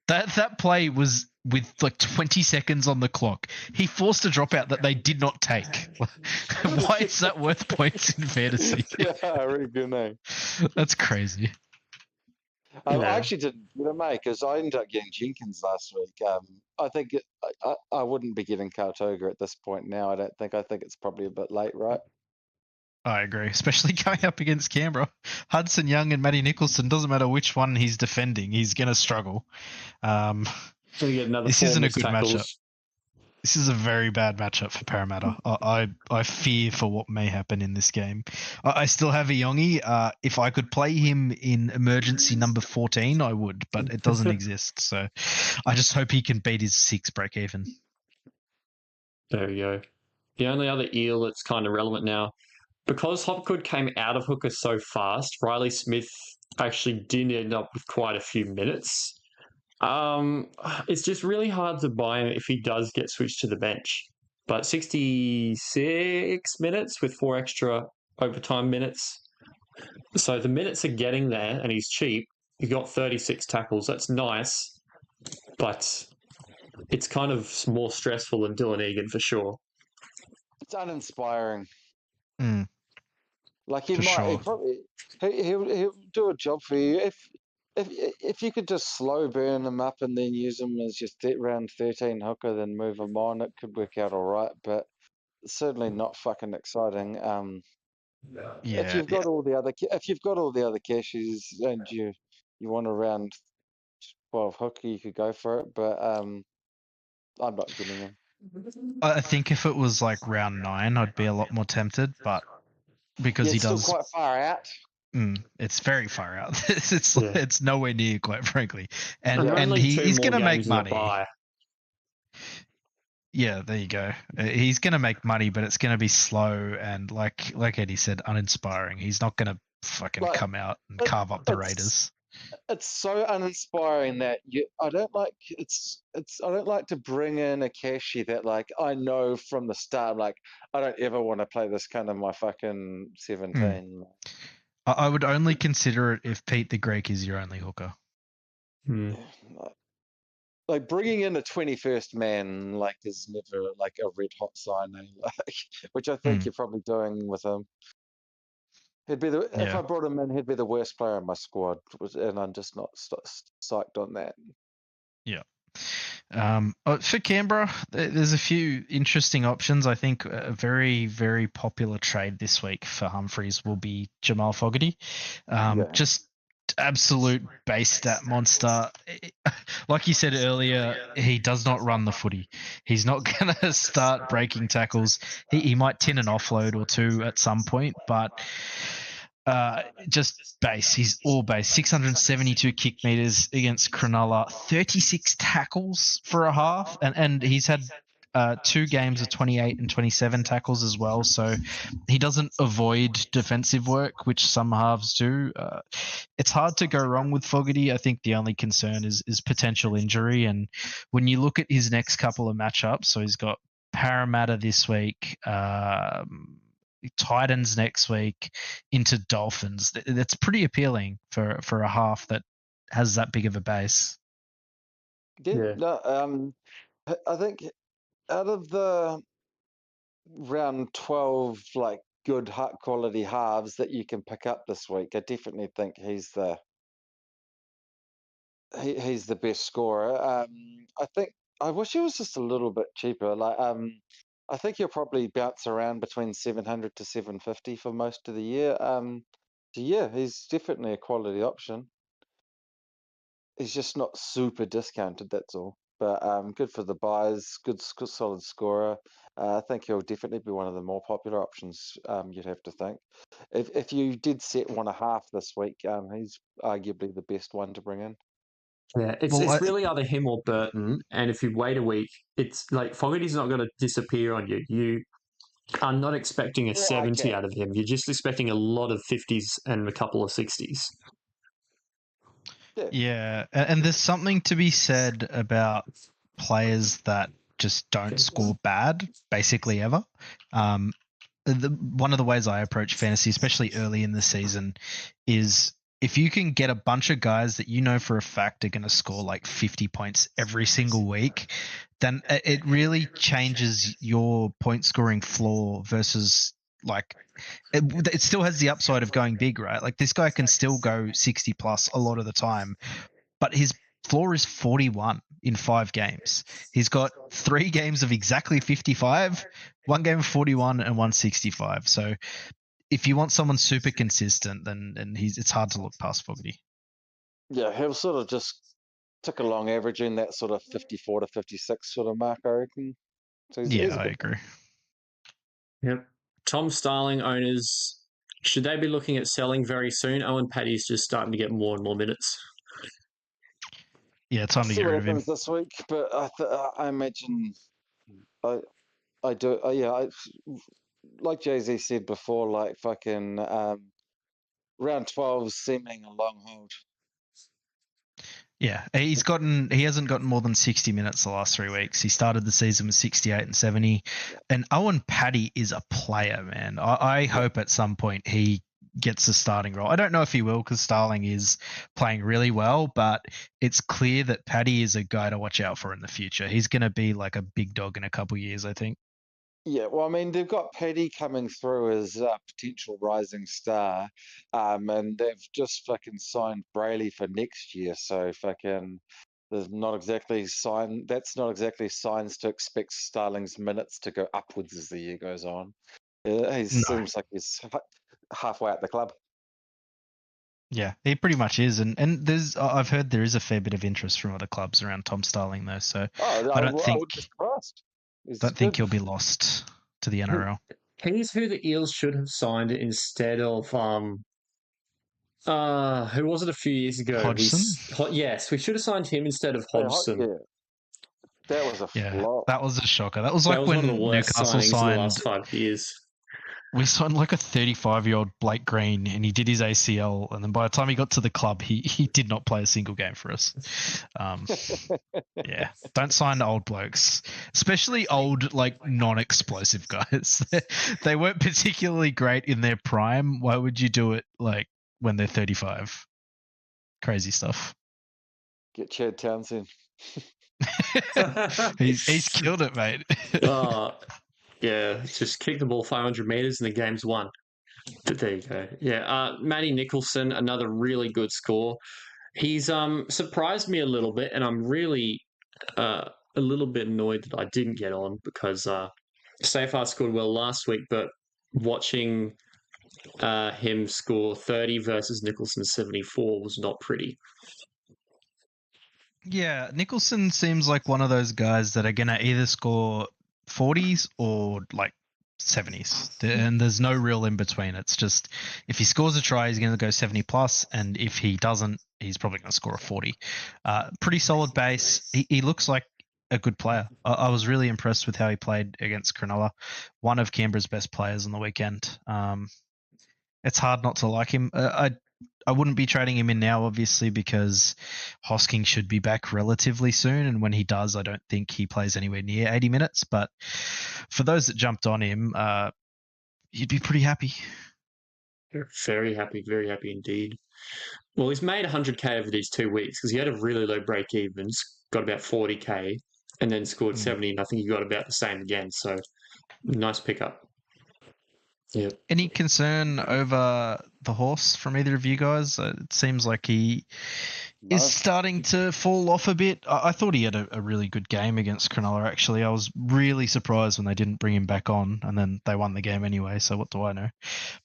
that play was with like 20 seconds on the clock. He forced a dropout that they did not take. Why is that worth points in fantasy? Yeah, really good name. That's crazy. I actually didn't get him, mate, because I ended up getting Jenkins last week. I think I wouldn't be getting Kautoga at this point now. I don't think. I think it's probably a bit late, right? I agree, especially going up against Canberra. Hudson Young and Matty Nicholson, doesn't matter which one he's defending, he's going to struggle. This isn't a good matchup. This is a very bad matchup for Parramatta. I fear for what may happen in this game. I still have Iongi. If I could play him in emergency number 14, I would, but it doesn't exist. So I just hope he can beat his 6 break even. There we go. The only other eel that's kind of relevant now, because Hopgood came out of hooker so fast, Ryley Smith actually did end up with quite a few minutes. It's just really hard to buy him if he does get switched to the bench. But 66 minutes with 4 extra overtime minutes. So the minutes are getting there, and he's cheap. He got 36 tackles. That's nice. But it's kind of more stressful than Dylan Egan for sure. It's uninspiring. Like, Sure. he'll do a job for you if you could just slow burn him up and then use him as your round 13 hooker, then move him on. It could work out all right, but certainly not fucking exciting. If you've got all the other cashies and you want a round 12 hooker, you could go for it. But I'm not getting him. I think if it was like round 9, I'd be a lot more tempted, but because he does still quite far out. It's very far out. It's nowhere near, quite frankly, and only he's going to make games in the money. bye. Yeah, there you go. He's going to make money, but it's going to be slow and like Eddie said, uninspiring. He's not going to fucking come out and carve up the Raiders. It's so uninspiring that I don't like to bring in a cashier that, like, I know from the start, like, I don't ever want to play this kind of my fucking 17. I would only consider it if Pete the Greek is your only hooker. Like, bringing in a 21st man, like, is never like a red hot signing, like, which I think you're probably doing with him. He'd be if I brought him in, he'd be the worst player in my squad, and I'm just not psyched on that. Yeah. For Canberra, there's a few interesting options. I think a very, very popular trade this week for Humphreys will be Jamal Fogarty. Just absolute base stat monster. Like you said earlier, he does not run the footy. He's not going to start breaking tackles. He might tin an offload or two at some point, but just base. He's all base. 672 kick meters against Cronulla, 36 tackles for a half, and he's had 2 games of 28 and 27 tackles as well. So he doesn't avoid defensive work, which some halves do. It's hard to go wrong with Fogarty. I think the only concern is potential injury. And when you look at his next couple of matchups, so he's got Parramatta this week, Titans next week, into Dolphins. That's pretty appealing for a half that has that big of a base. No, I think out of the round 12, like good quality halves that you can pick up this week, I definitely think he's the best scorer. I wish he was just a little bit cheaper. I think he'll probably bounce around between 700 to 750 for most of the year. So yeah, he's definitely a quality option. He's just not super discounted, that's all. But good for the buys, good solid scorer. I think he'll definitely be one of the more popular options, you'd have to think. If you did set 1.5 this week, he's arguably the best one to bring in. Yeah, it's really either him or Burton, and if you wait a week, it's like Fogarty's not going to disappear on you. You are not expecting a 70 out of him. You're just expecting a lot of 50s and a couple of 60s. Yeah, and there's something to be said about players that just don't score bad, basically ever. One of the ways I approach fantasy, especially early in the season, is if you can get a bunch of guys that you know for a fact are going to score like 50 points every single week, then it really changes your point scoring floor versus like it still has the upside of going big, right? Like this guy can still go 60 plus a lot of the time, but his floor is 41 in 5 games. He's got 3 games of exactly 55, 1 game of 41 and 165. So if you want someone super consistent, then it's hard to look past Fogarty. Yeah, he'll sort of just tick along averaging that sort of 54 to 56 sort of mark, I reckon. So I agree. Yep. Tom Starling owners, should they be looking at selling very soon? Owen Paddy's just starting to get more and more minutes. Yeah, time to get rid of him this week, but I imagine I do. Like JZ said before, like fucking round 12 seeming a long hold. Yeah, he hasn't gotten more than 60 minutes the last 3 weeks. He started the season with 68 and 70. And Owen Paddy is a player, man. I hope at some point he gets a starting role. I don't know if he will because Starling is playing really well, but it's clear that Paddy is a guy to watch out for in the future. He's going to be like a big dog in a couple of years, I think. Yeah, well, I mean, they've got Paddy coming through as a potential rising star, and they've just fucking signed Ryley for next year. So fucking, that's not exactly signs to expect Starling's minutes to go upwards as the year goes on. Seems like he's halfway at the club. Yeah, he pretty much is, and I've heard there is a fair bit of interest from other clubs around Tom Starling though. So I don't think he'll be lost to the NRL. He's who the Eels should have signed instead of who was it a few years ago? Hodgson? Yes, we should have signed him instead of Hodgson. Yeah. That was a flop. That was a shocker. That was like when one of the worst Newcastle signed in the last 5 years. We signed like a 35-year-old Blake Green, and he did his ACL, and then by the time he got to the club, he did not play a single game for us. Yeah, don't sign old blokes, especially old like non-explosive guys. They weren't particularly great in their prime. Why would you do it like when they're 35? Crazy stuff. Get Chad Townsend. he's killed it, mate. Yeah, just kick the ball 500 meters and the game's won. But there you go. Yeah, Matty Nicholson, another really good score. He's surprised me a little bit, and I'm really a little bit annoyed that I didn't get on because Safar scored well last week, but watching him score 30 versus Nicholson 74 was not pretty. Yeah, Nicholson seems like one of those guys that are going to either score 40s or like 70s. And there's no real in between. It's just if he scores a try, he's going to go 70 plus. And if he doesn't, he's probably going to score a 40. Pretty solid base. He looks like a good player. I was really impressed with how he played against Cronulla. One of Canberra's best players on the weekend. It's hard not to like him. I wouldn't be trading him in now, obviously, because Hosking should be back relatively soon. And when he does, I don't think he plays anywhere near 80 minutes. But for those that jumped on him, you'd be pretty happy. Very happy indeed. Well, he's made 100k over these 2 weeks because he had a really low break evens, got about 40k, and then scored 70, and I think he got about the same again. So nice pickup. Yeah. Any concern over the horse from either of you guys? It seems like he is starting to fall off a bit. I thought he had a really good game against Cronulla, actually. I was really surprised when they didn't bring him back on, and then they won the game anyway, so what do I know?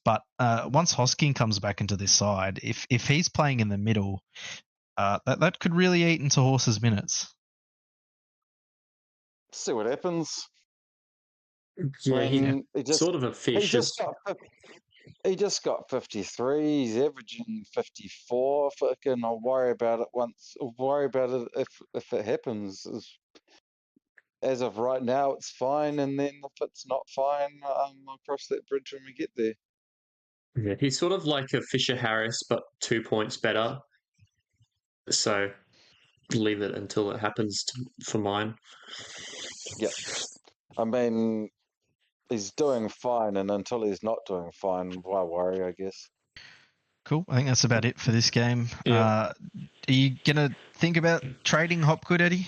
But once Hosking comes back into this side, if he's playing in the middle, that could really eat into Horse's minutes. See what happens. Yeah, he's sort of a fish. He just got 53. He's averaging 54. Fucking, I'll worry about it once. I'll worry about it if it happens. As of right now, it's fine, and then if it's not fine, I'll cross that bridge when we get there. Yeah, he's sort of like a Fisher Harris, but 2 points better. So leave it until it happens for mine. Yeah, I mean, he's doing fine, and until he's not doing fine, why worry, I guess. Cool. I think that's about it for this game. Yeah. Are you going to think about trading Hopgood, Eddie?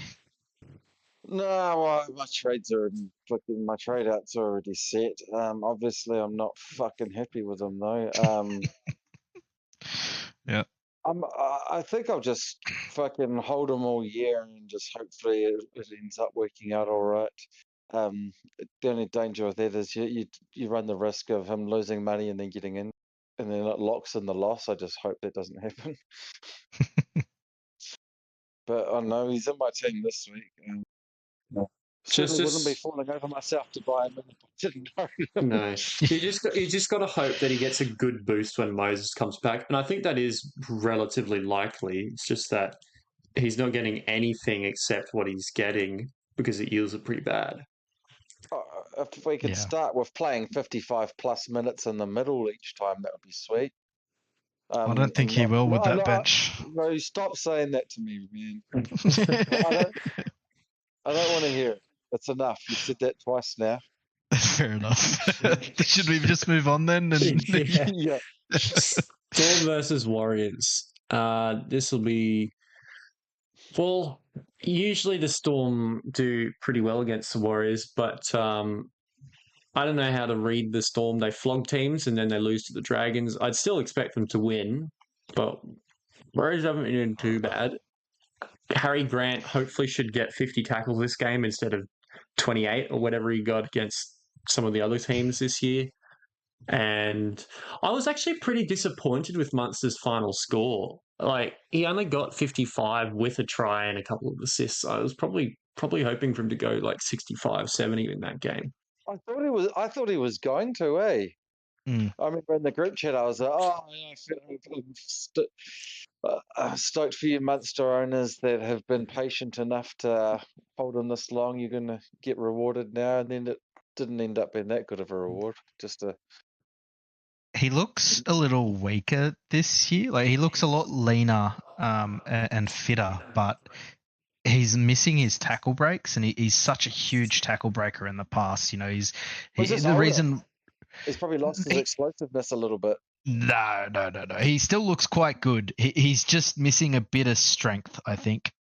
No, well, my trade out's already set. Obviously, I'm not fucking happy with him though. Yeah. I think I'll just fucking hold him all year and just hopefully it ends up working out all right. The only danger with that is you run the risk of him losing money and then getting in, and then it locks in the loss. I just hope that doesn't happen. But I know he's in my team this week. Certainly wouldn't be falling over myself to buy him if I didn't know him. No, you just got to hope that he gets a good boost when Moses comes back, and I think that is relatively likely. It's just that he's not getting anything except what he's getting because the Eels are pretty bad. If we could start with playing 55 plus minutes in the middle each time, that would be sweet. I don't think he will with that bench. No, stop saying that to me, man. I don't want to hear it. It's enough. You said that twice now. Fair enough. Should we just move on then? Yeah. Storm versus Warriors. This will be... Well, usually the Storm do pretty well against the Warriors, but I don't know how to read the Storm. They flog teams and then they lose to the Dragons. I'd still expect them to win, but Warriors haven't been doing too bad. Harry Grant hopefully should get 50 tackles this game instead of 28 or whatever he got against some of the other teams this year. And I was actually pretty disappointed with Munster's final score. Like, he only got 55 with a try and a couple of assists. I was probably hoping for him to go like 65, 70 in that game. I thought he was going to, eh? I remember in the group chat, I was like, I'm stoked for you Munster owners that have been patient enough to hold him this long. You're going to get rewarded now. And then it didn't end up being that good of a reward. He looks a little weaker this year. Like, he looks a lot leaner and fitter, but he's missing his tackle breaks, and he's such a huge tackle breaker in the past. You know, he's probably lost his explosiveness a little bit. No. He still looks quite good. He's just missing a bit of strength, I think.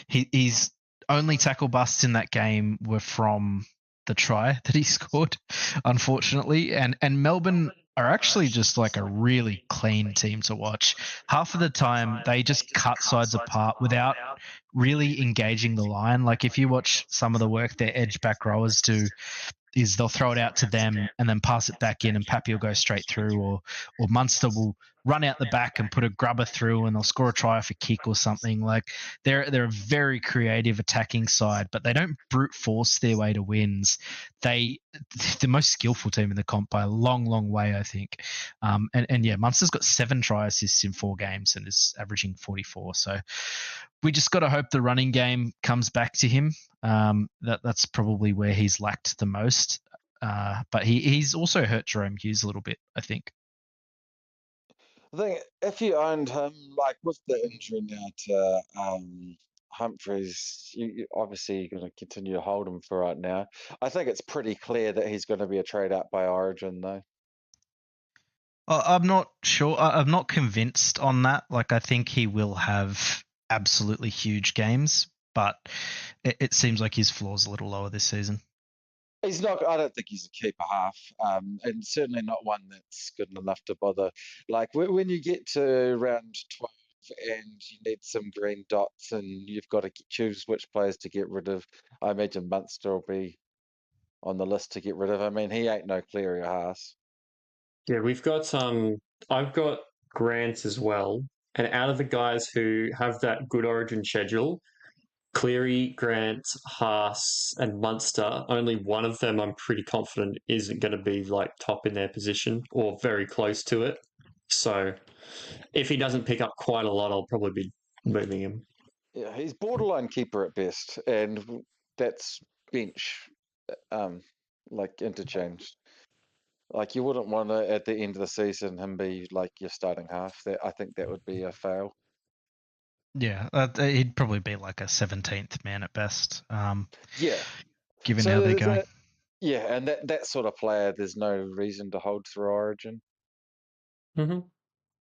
His only tackle busts in that game were from the try that he scored, unfortunately. And Melbourne are actually just like a really clean team to watch. Half of the time, they just cut sides apart without really engaging the line. Like if you watch some of the work their edge back rowers do, is they'll throw it out to them and then pass it back in, and Pappy will go straight through, or Munster will run out the back and put a grubber through, and they'll score a try off a kick or something. Like they're a very creative attacking side, but they don't brute force their way to wins. They're the most skillful team in the comp by a long, long way, I think. And yeah, Munster's got 7 try assists in 4 games and is averaging 44. So we just got to hope the running game comes back to him. That's probably where he's lacked the most. But he's also hurt Jerome Hughes a little bit, I think. I think if you owned him, like with the injury now to Humphreys, obviously you're going to continue to hold him for right now. I think it's pretty clear that he's going to be a trade out by Origin, though. I'm not sure. I'm not convinced on that. Like, I think he will have absolutely huge games, but it seems like his floor's a little lower this season. He's not. I don't think he's a keeper half, and certainly not one that's good enough to bother. Like when you get to round 12 and you need some green dots, and you've got to choose which players to get rid of. I imagine Munster will be on the list to get rid of. I mean, he ain't no Cleary or Haas. Yeah, we've got I've got Grant as well, and out of the guys who have that good Origin schedule, Cleary, Grant, Haas, and Munster, only one of them I'm pretty confident isn't going to be like top in their position or very close to it. So if he doesn't pick up quite a lot, I'll probably be moving him. Yeah, he's borderline keeper at best, and that's bench, like interchange. Like you wouldn't want to at the end of the season him be like your starting half. That I think that would be a fail. Yeah, he'd probably be like a 17th man at best. Yeah, given how they're going. Yeah, and that sort of player, there's no reason to hold through Origin. Mm-hmm.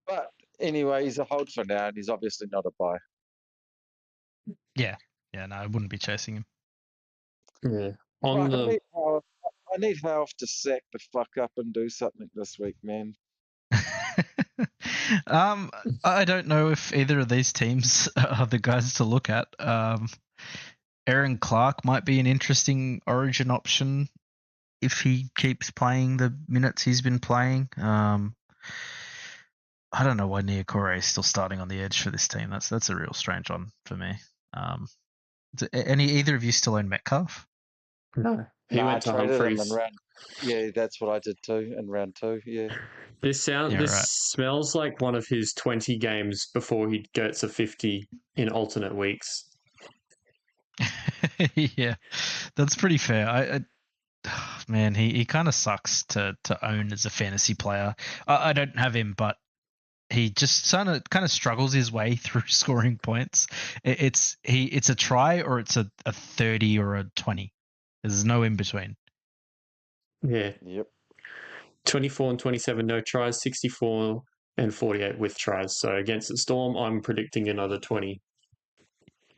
But anyway, he's a hold for now, and he's obviously not a buy. Yeah, no, I wouldn't be chasing him. Yeah. I need Howard to sack the fuck up and do something this week, man. I don't know if either of these teams are the guys to look at. Aaron Clark might be an interesting Origin option if he keeps playing the minutes he's been playing. I don't know why Niokore is still starting on the edge for this team. That's a real strange one for me. Either of you still own Metcalf? No, he went to Humphreys. Yeah, that's what I did too in round 2. Yeah. This smells like one of his 20 games before he gets a 50 in alternate weeks. Yeah, that's pretty fair. Man, he kind of sucks to own as a fantasy player. I don't have him, but he just kind of struggles his way through scoring points. It's a try or it's a 30 or a 20. There's no in between. Yeah. Yep. 24 and 27 no tries, 64 and 48 with tries. So against the Storm, I'm predicting another 20.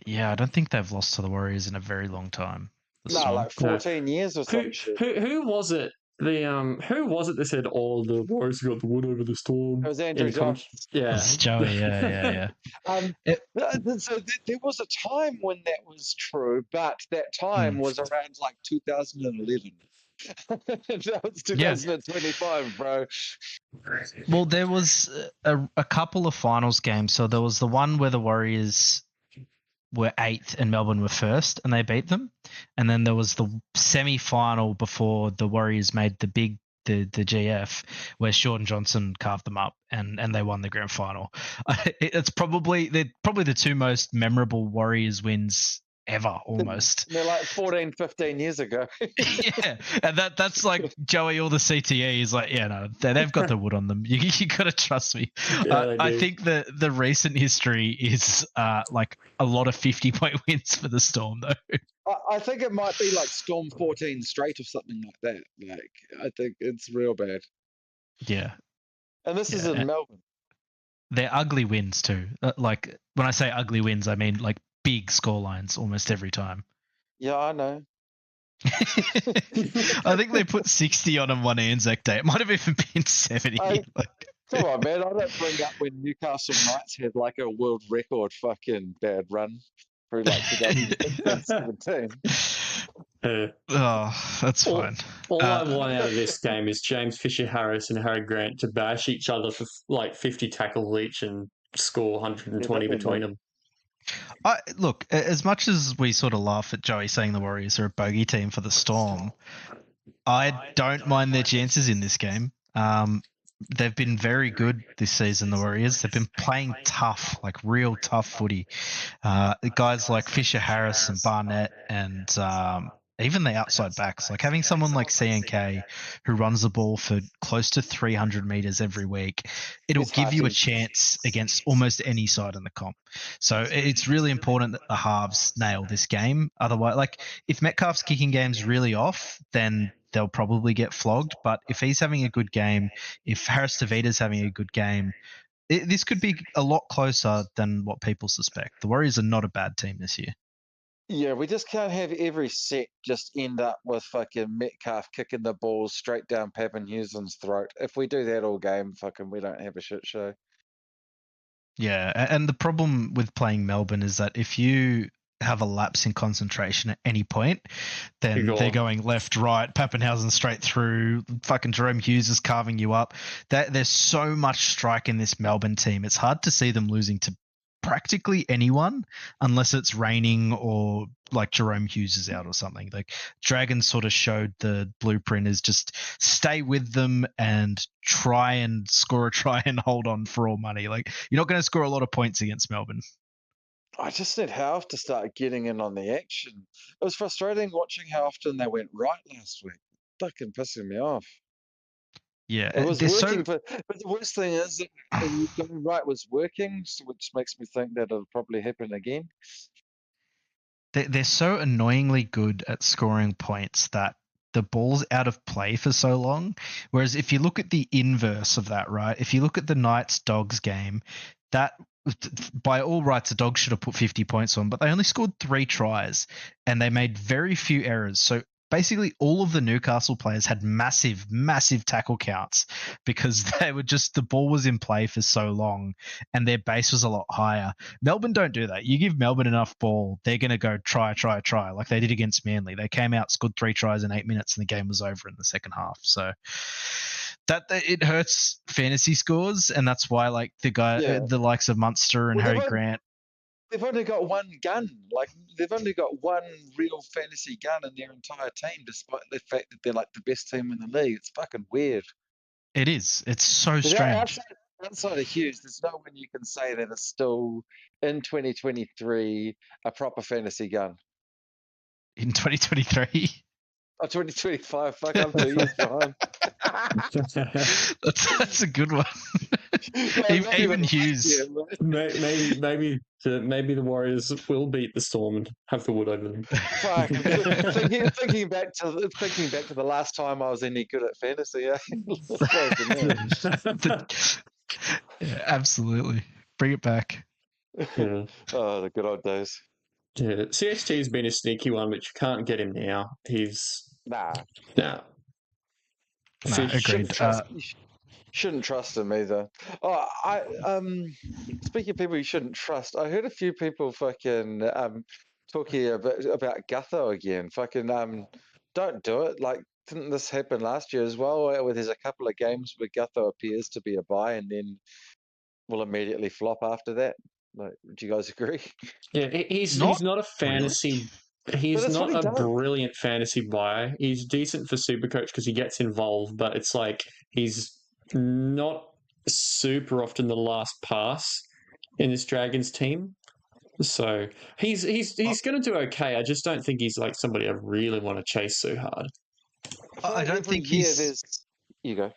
Yeah, I don't think they've lost to the Warriors in a very long time. No, like 14 years or something. Who was it? Who was it that said, "Oh, the Warriors got the wood over the Storm"? It was Andrew Johnson. Yeah, it's Joey. Yeah. So there was a time when that was true, but that time was around like 2011. That was 2025, bro. Well, there was a couple of finals games. So there was the one where the Warriors were 8th and Melbourne were 1st, and they beat them. And then there was the semi-final before the Warriors made the GF, where Sean Johnson carved them up, and they won the grand final. They're probably the 2 most memorable Warriors wins ever, almost. They're like 14, 15 years ago. Yeah, and that's like Joey, all the CTE is like, yeah, no, they've got the wood on them. You got to trust me. Yeah, I think the recent history is like a lot of 50-point wins for the Storm, though. I think it might be like Storm 14 straight or something like that. Like, I think it's real bad. Yeah. And this is in Melbourne. They're ugly wins too. Like when I say ugly wins, I mean like big score lines almost every time. Yeah, I know. I think they put 60 on him one Anzac Day. It might have even been 70. Come on, man. I don't bring up when Newcastle Knights had like a world record fucking bad run through like 2017. Oh, that's fine. All I want out of this game is James Fisher-Harris and Harry Grant to bash each other for like 50 tackles each and score 120 between them. Look, as much as we sort of laugh at Joey saying the Warriors are a bogey team for the Storm, I don't mind their chances in this game. They've been very good this season, the Warriors. They've been playing tough, like real tough footy. Guys like Fisher-Harris and Barnett and even the outside backs, like having someone like CNK who runs the ball for close to 300 meters every week, it'll give you a chance against almost any side in the comp. So it's really important that the halves nail this game. Otherwise, like if Metcalf's kicking game's really off, then they'll probably get flogged. But if he's having a good game, if Harris Tavita's having a good game, this could be a lot closer than what people suspect. The Warriors are not a bad team this year. Yeah, we just can't have every set just end up with fucking Metcalf kicking the ball straight down Pappenhuisen's throat. If we do that all game, fucking we don't have a shit show. Yeah, and the problem with playing Melbourne is that if you have a lapse in concentration at any point, then they're going left, right, Pappenhausen straight through, fucking Jerome Hughes is carving you up. There's so much strike in this Melbourne team. It's hard to see them losing to practically anyone unless it's raining or like Jerome Hughes is out or something. Like Dragons sort of showed the blueprint is just stay with them and try and score a try and hold on for all money. Like you're not going to score a lot of points against Melbourne. I just need Howe to start getting in on the action. It was frustrating watching how often they went right last week. Fucking pissing me off. Yeah, it was working, but the worst thing is that going right was working, which makes me think that it'll probably happen again. They're so annoyingly good at scoring points that the ball's out of play for so long. Whereas if you look at the inverse of that, right? If you look at the Knights-Dogs game, that by all rights, the Dogs should have put 50 points on, but they only scored 3 tries and they made very few errors. So basically all of the Newcastle players had massive, massive tackle counts because they were just, the ball was in play for so long and their base was a lot higher. Melbourne don't do that. You give Melbourne enough ball, they're going to go try, like they did against Manly. They came out, scored 3 tries in 8 minutes and the game was over in the second half. So that it hurts fantasy scores, and that's why like the likes of Munster and Harry Grant. They've only got one gun. Like they've only got one real fantasy gun in their entire team, despite the fact that they're like the best team in the league. It's fucking weird. It is. It's so strange. Outside of Hughes, there's no one you can say that is still in 2023 a proper fantasy gun. In 2023. Oh, 2025. Fuck, I'm 2 years behind. That's a good one. Even Hughes. Maybe the Warriors will beat the Storm and have the wood over them. Fuck. thinking back to the last time I was any good at fantasy. Yeah, absolutely. Bring it back. Yeah. Oh, the good old days. Yeah, CST's been a sneaky one, but you can't get him now. He's agreed. You shouldn't trust him either. Oh, speaking of people you shouldn't trust, I heard a few people fucking talking about Gutho again. Fucking don't do it. Like, didn't this happen last year as well? Where there's a couple of games where Gutho appears to be a buy and then will immediately flop after that. Like, do you guys agree? Yeah, he's not a fantasy. Really? He's not a brilliant fantasy buy. He's decent for Supercoach because he gets involved, but it's like he's not super often the last pass in this Dragons team. So he's going to do okay. I just don't think he's like somebody I really want to chase so hard. I don't think he's. You go.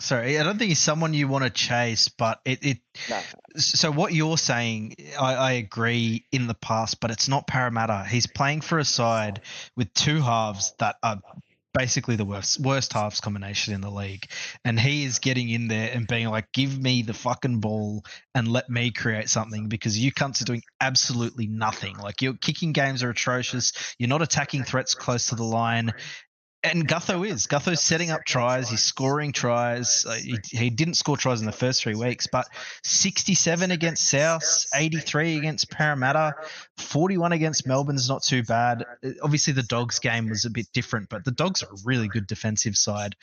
Sorry, I don't think he's someone you want to chase, but No. So what you're saying, I agree in the past, but it's not Parramatta. He's playing for a side with 2 halves that are basically the worst halves combination in the league. And he is getting in there and being like, give me the fucking ball and let me create something, because you cunts are doing absolutely nothing. Like, your kicking games are atrocious. You're not attacking threats close to the line. And Gutho's setting up tries. He's scoring tries. He didn't score tries in the first 3 weeks, but 67 against South, 83 against Parramatta, 41 against Melbourne's not too bad. Obviously, the Dogs game was a bit different, but the Dogs are a really good defensive side.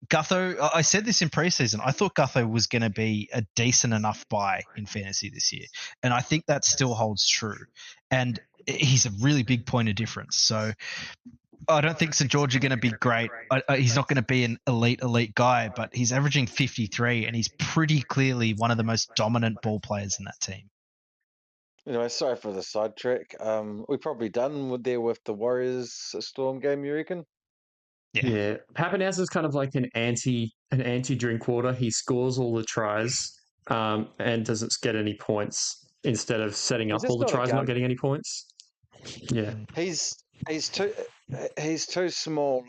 Gutho, I said this in preseason, I thought Gutho was going to be a decent enough buy in fantasy this year. And I think that still holds true. And he's a really big point of difference. So I don't think St. George are going to be great. He's not going to be an elite guy, but he's averaging 53, and he's pretty clearly one of the most dominant ball players in that team. Anyway, sorry for the sidetrack. We're probably done with the Warriors Storm game, you reckon? Yeah. Pappenhausen's kind of like an anti drink water. He scores all the tries and doesn't get any points instead of setting up all the tries, not getting any points. Yeah. He's too small,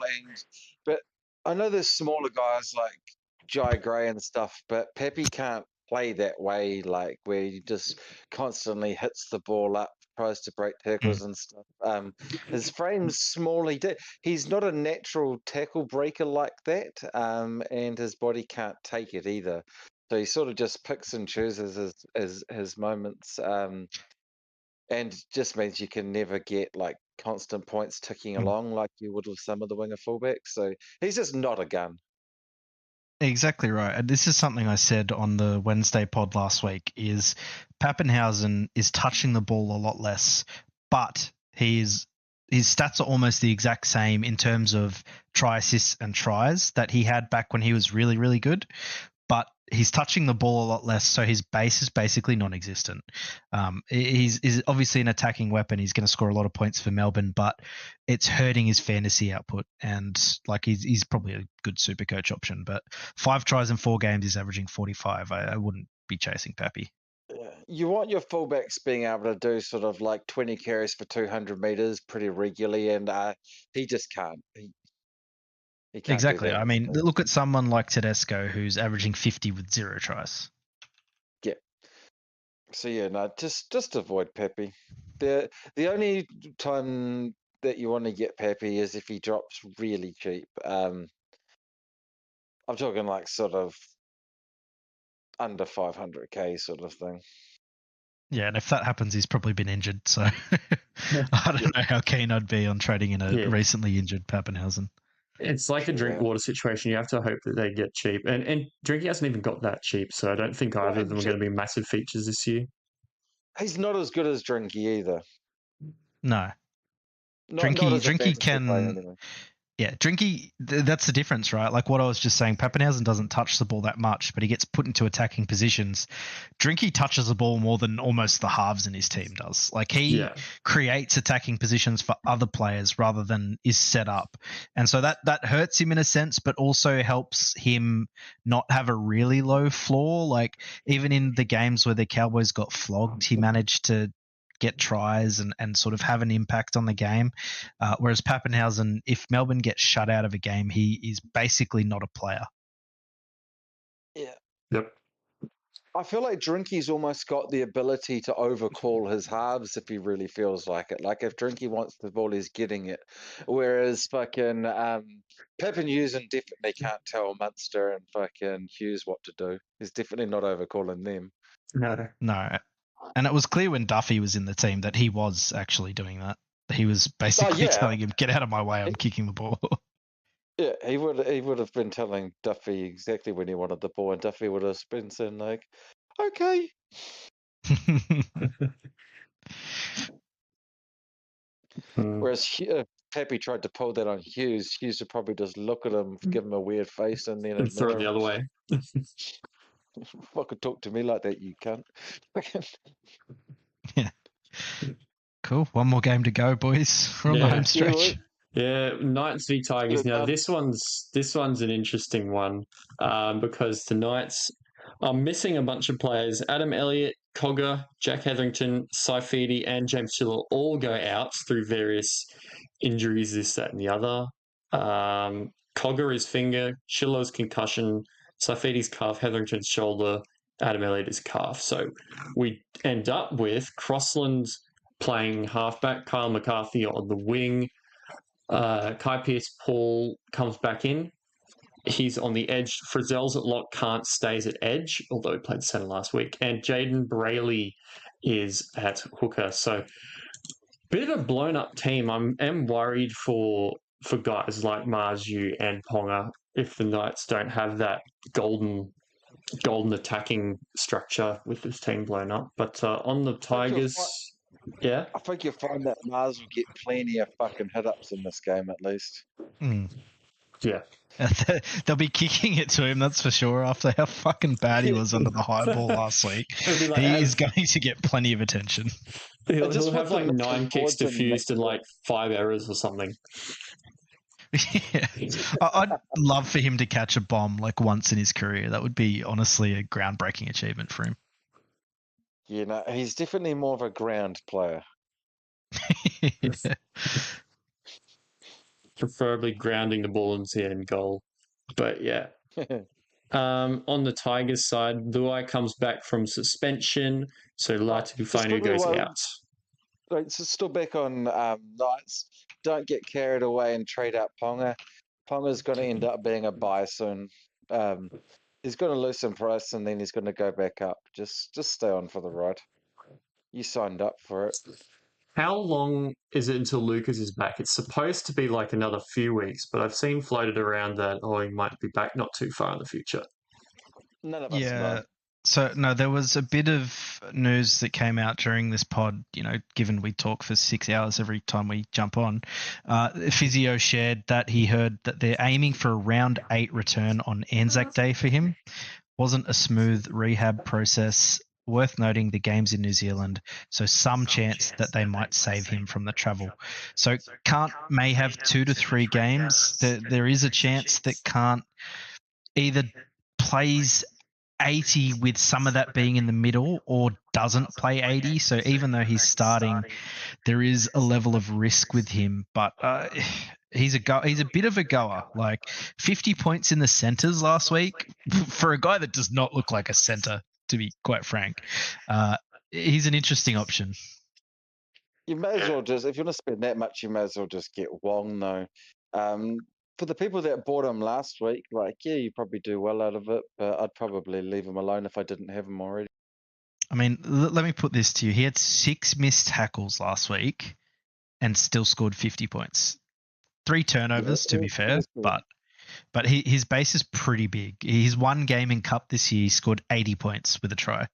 but I know there's smaller guys like Jai Gray and stuff, but Pepe can't play that way, like where he just constantly hits the ball up, tries to break tackles and stuff. His frame's small. He's not a natural tackle breaker like that, and his body can't take it either. So he sort of just picks and chooses his moments, and just means you can never get like constant points ticking along like you would with some of the winger fullbacks. So he's just not a gun. Exactly right. And this is something I said on the Wednesday pod last week, is Pappenhausen is touching the ball a lot less, but his stats are almost the exact same in terms of try assists and tries that he had back when he was really, really good. But he's touching the ball a lot less, so his base is basically non-existent. He's obviously an attacking weapon. He's going to score a lot of points for Melbourne, but it's hurting his fantasy output. And like he's probably a good super coach option, but 5 tries in 4 games, he's averaging 45. I wouldn't be chasing Pappy. You want your fullbacks being able to do sort of like 20 carries for 200 meters pretty regularly, and he just can't. He can't Exactly. do that. I mean, look at someone like Tedesco, who's averaging 50 with 0 tries. Yeah. So yeah, no, just avoid Pepe. The only time that you want to get Pepe is if he drops really cheap. I'm talking like sort of under 500k sort of thing. Yeah, and if that happens, he's probably been injured. So I don't know how keen I'd be on trading in a recently injured Pappenhausen. It's like a drink water situation. You have to hope that they get cheap. And Drinky hasn't even got that cheap, so I don't think either of them are going to be massive features this year. He's not as good as Drinky either. No. Drinky can... Yeah, Drinky, that's the difference, right? Like what I was just saying, Pappenhausen doesn't touch the ball that much, but he gets put into attacking positions. Drinky touches the ball more than almost the halves in his team does. Like he creates attacking positions for other players rather than is set up. And so that hurts him in a sense, but also helps him not have a really low floor. Like even in the games where the Cowboys got flogged, he managed to get tries and sort of have an impact on the game. Whereas Pappenhausen, if Melbourne gets shut out of a game, he is basically not a player. Yeah. Yep. I feel like Drinky's almost got the ability to overcall his halves if he really feels like it. Like if Drinky wants the ball, he's getting it. Whereas fucking Pappenhausen definitely can't tell Munster and fucking Hughes what to do. He's definitely not overcalling them. No. And it was clear when Duffy was in the team that he was actually doing that. He was basically telling him, get out of my way, I'm kicking the ball. Yeah, he would have been telling Duffy exactly when he wanted the ball, and Duffy would have been saying like, okay. Whereas Pepe tried to pull that on Hughes. Hughes would probably just look at him, give him a weird face, and then throw it the other way. Fucking talk to me like that, you cunt. Yeah. Cool. One more game to go, boys. We're on the home stretch. Yeah, Knights v Tigers. Now this one's an interesting one because the Knights are missing a bunch of players. Adam Elliott, Cogger, Jack Hetherington, Saifidi, and James Chiller all go out through various injuries, this, that, and the other. Cogger his finger, Shiloh's concussion, Saifidi's calf, Hetherington's shoulder, Adam Elliott's calf. So we end up with Crossland playing halfback, Kyle McCarthy on the wing, Kai Pearce-Paul comes back in. He's on the edge. Frizzell's at lock, Kant stays at edge, although he played centre last week. And Jaden Brayley is at hooker. So bit of a blown up team. I am worried for guys like Marju and Ponga if the Knights don't have that golden attacking structure with this team blown up. But on the Tigers, yeah, I think you'll find that Mars will get plenty of fucking hit-ups in this game at least. Yeah. They'll be kicking it to him, that's for sure, after how fucking bad he was under the high ball last week. Like, he is going to get plenty of attention. He'll have like 9 kicks diffused and like 5 errors or something. Yeah. I'd love for him to catch a bomb like once in his career. That would be honestly a groundbreaking achievement for him. Yeah, no, he's definitely more of a ground player. Yeah. Preferably grounding the ball into the end goal. But yeah. On the Tigers side, Luai comes back from suspension, so Laitufanu goes out. Right, so still back on Knights. Don't get carried away and trade out Ponga. Ponga's going to end up being a buy soon. He's going to lose some price and then he's going to go back up. Just stay on for the ride. You signed up for it. How long is it until Lucas is back? It's supposed to be like another few weeks, but I've seen floated around that, he might be back not too far in the future. None of us know. So, no, there was a bit of news that came out during this pod, given we talk for 6 hours every time we jump on. Physio shared that he heard that they're aiming for a round 8 return on Anzac Day for him. Wasn't a smooth rehab process. Worth noting the game's in New Zealand, so some chance that they might save him from the travel. So Kant may have 2 to 3 games. There is a chance that Kant either plays 80 with some of that being in the middle or doesn't play 80. So even though he's starting, there is a level of risk with him. But he's a bit of a goer. Like 50 points in the centres last week for a guy that does not look like a centre, to be quite frank. He's an interesting option. You may as well just, if you want to spend that much, you may as well just get Wong, though. For the people that bought him last week, you probably do well out of it, but I'd probably leave him alone if I didn't have him already. I mean, let me put this to you. He had 6 missed tackles last week and still scored 50 points. 3 turnovers, to be fair, but his base is pretty big. He's one game in Cup this year. He scored 80 points with a try.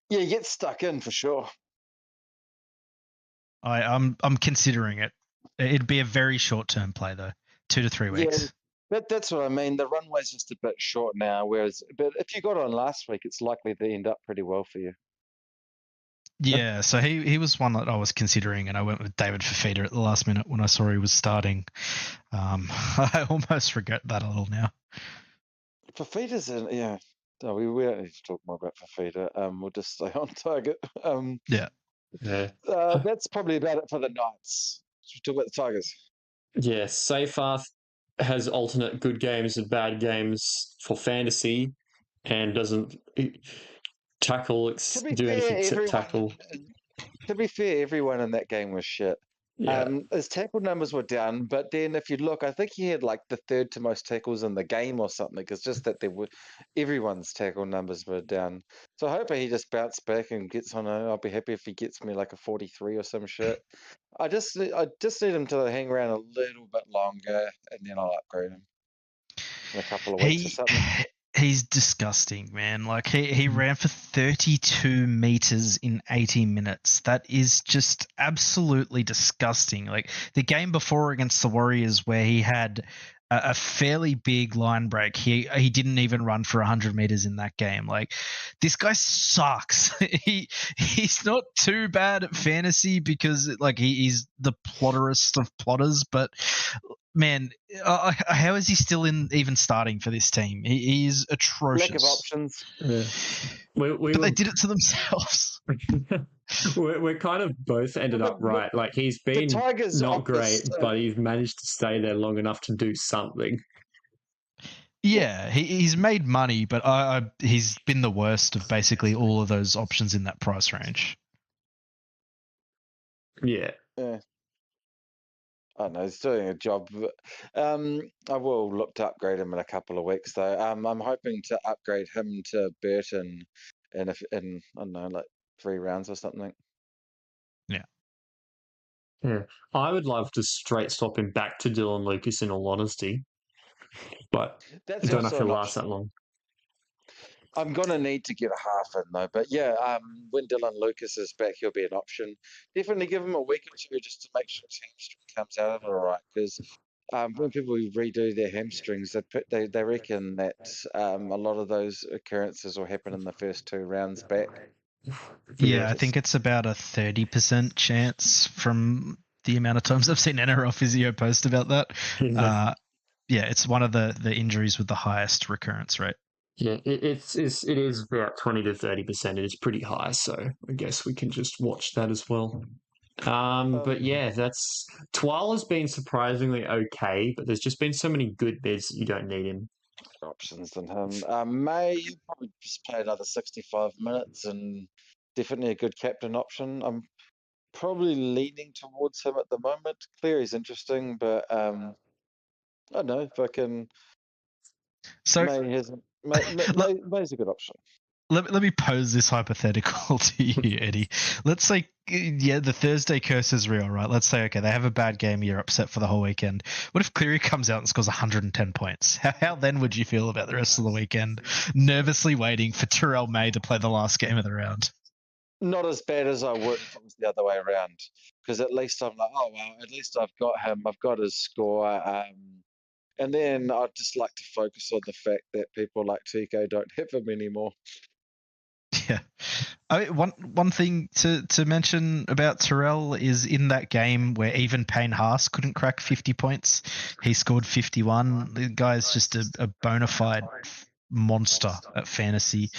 Yeah, he gets stuck in for sure. I'm considering it. It'd be a very short-term play, though. 2 to 3 weeks. Yeah, that's what I mean. The runway's just a bit short now, but if you got on last week, it's likely to end up pretty well for you. Yeah, so he was one that I was considering, and I went with David Fafita at the last minute when I saw he was starting. I almost regret that a little now. Fafita's yeah. No, we don't need to talk more about Fafita. We'll just stay on target. Yeah. That's probably about it for the Knights. Should we talk about the Tigers? Yeah, Seyfarth has alternate good games and bad games for fantasy and doesn't tackle, do anything except tackle. To be fair, everyone in that game was shit. Yeah. His tackle numbers were down, but then if you look, I think he had like the 3rd to most tackles in the game or something. It's just that everyone's tackle numbers were down. So I hope he just bounced back and gets on. I'll be happy if he gets me like a 43 or some shit. I just need him to hang around a little bit longer, and then I'll upgrade him in a couple of weeks or something. He's disgusting, man. Like he ran for 32 meters in 80 minutes. That is just absolutely disgusting. Like the game before against the Warriors where he had a fairly big line break, he didn't even run for 100 meters in that game. Like this guy sucks. He's not too bad at fantasy because like he's the plotterest of plotters, but man, how is he still even starting for this team? He is atrocious. Lack of options. Yeah. But they did it to themselves. We're kind of both ended up right. Like he's The been Tigers not off the great, start. but he's managed to stay there long enough to do something. Yeah, he's made money, but he's been the worst of basically all of those options in that price range. Yeah. Yeah. I don't know, he's doing a job. I will look to upgrade him in a couple of weeks, though. I'm hoping to upgrade him to Burton in I don't know, like 3 rounds or something. Yeah. I would love to straight swap him back to Dylan Lucas in all honesty. But That's I don't know if also he'll an last option. that long. I'm gonna need to get a half in though, but yeah, when Dylan Lucas is back, he'll be an option. Definitely give him a week or two just to make sure his hamstring comes out of it all right. Because when people redo their hamstrings, they reckon that a lot of those occurrences will happen in the first 2 rounds back. Yeah, I think it's about a 30% chance from the amount of times I've seen NRL physio post about that. Yeah, it's one of the injuries with the highest recurrence rate. Yeah, it is about 20 to 30%. It is pretty high, so I guess we can just watch that as well. But yeah, that's Tuala's been surprisingly okay, but there's just been so many good bids that you don't need him. Options than him. May probably just play another 65 minutes and definitely a good captain option. I'm probably leaning towards him at the moment. Cleary's interesting, but I don't know if I can. So May's a good option. let me pose this hypothetical to you, Eddie. Let's say, yeah, the Thursday curse is real, right? Let's say, okay, they have a bad game, you're upset for the whole weekend. What if Cleary comes out and scores 110 points? How then would you feel about the rest of the weekend, nervously waiting for Terrell May to play the last game of the round? Not as bad as I would if it was the other way around, because at least I'm like, oh well, at least I've got him, I've got his score, and then I'd just like to focus on the fact that people like Tico don't have him anymore. Yeah. One thing to mention about Terrell is in that game where even Payne Haas couldn't crack 50 points, he scored 51. The guy's just a bona fide monster at fantasy.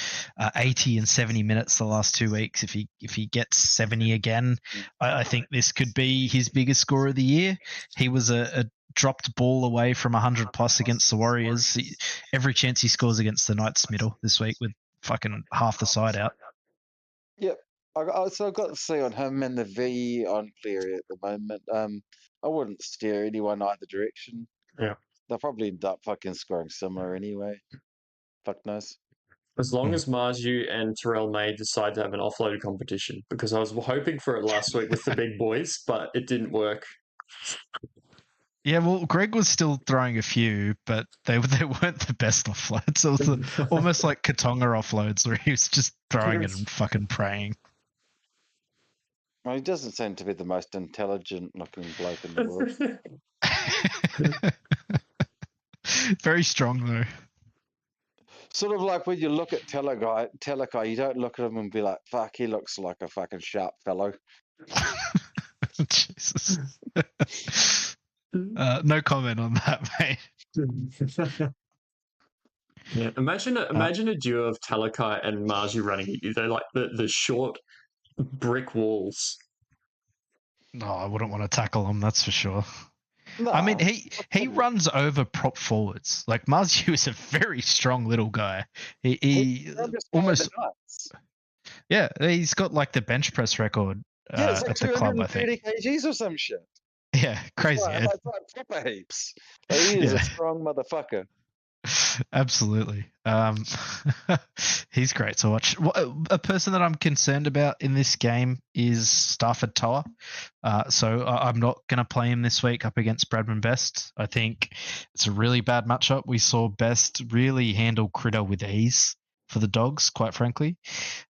80 and 70 minutes the last 2 weeks. If he gets 70 again, I think this could be his biggest score of the year. He was a dropped ball away from 100 plus against the Warriors. Every chance he scores against the Knights middle this week with fucking half the side out. Yep. So I've got the C on him and the V on Cleary at the moment. I wouldn't steer anyone either direction. Yeah. They'll probably end up fucking scoring similar anyway. Fuck knows. As long as Marju and Terrell May decide to have an offload competition, because I was hoping for it last week with the big boys, but it didn't work. Yeah, well, Greg was still throwing a few, but they weren't the best offloads. It was almost like Katonga offloads where he was just throwing it and fucking praying. Well, he doesn't seem to be the most intelligent looking bloke in the world. Very strong though. Sort of like when you look at Talakai, you don't look at him and be like, fuck, he looks like a fucking sharp fellow. Jesus. No comment on that, mate. Yeah, imagine a duo of Talakai and Marju running at you. They're like the short brick walls. No, I wouldn't want to tackle him, that's for sure. No, I mean, he runs over prop forwards. Like Marju is a very strong little guy. He almost yeah. He's got like the bench press record it's like at the club, I think. 230 kgs or some shit. Yeah, crazy. It's like proper heaps. He is a strong motherfucker. Absolutely. He's great to watch. A person that I'm concerned about in this game is Stafford Toa. So I'm not going to play him this week up against Bradman Best. I think it's a really bad matchup. We saw Best really handle Critter with ease for the Dogs, quite frankly.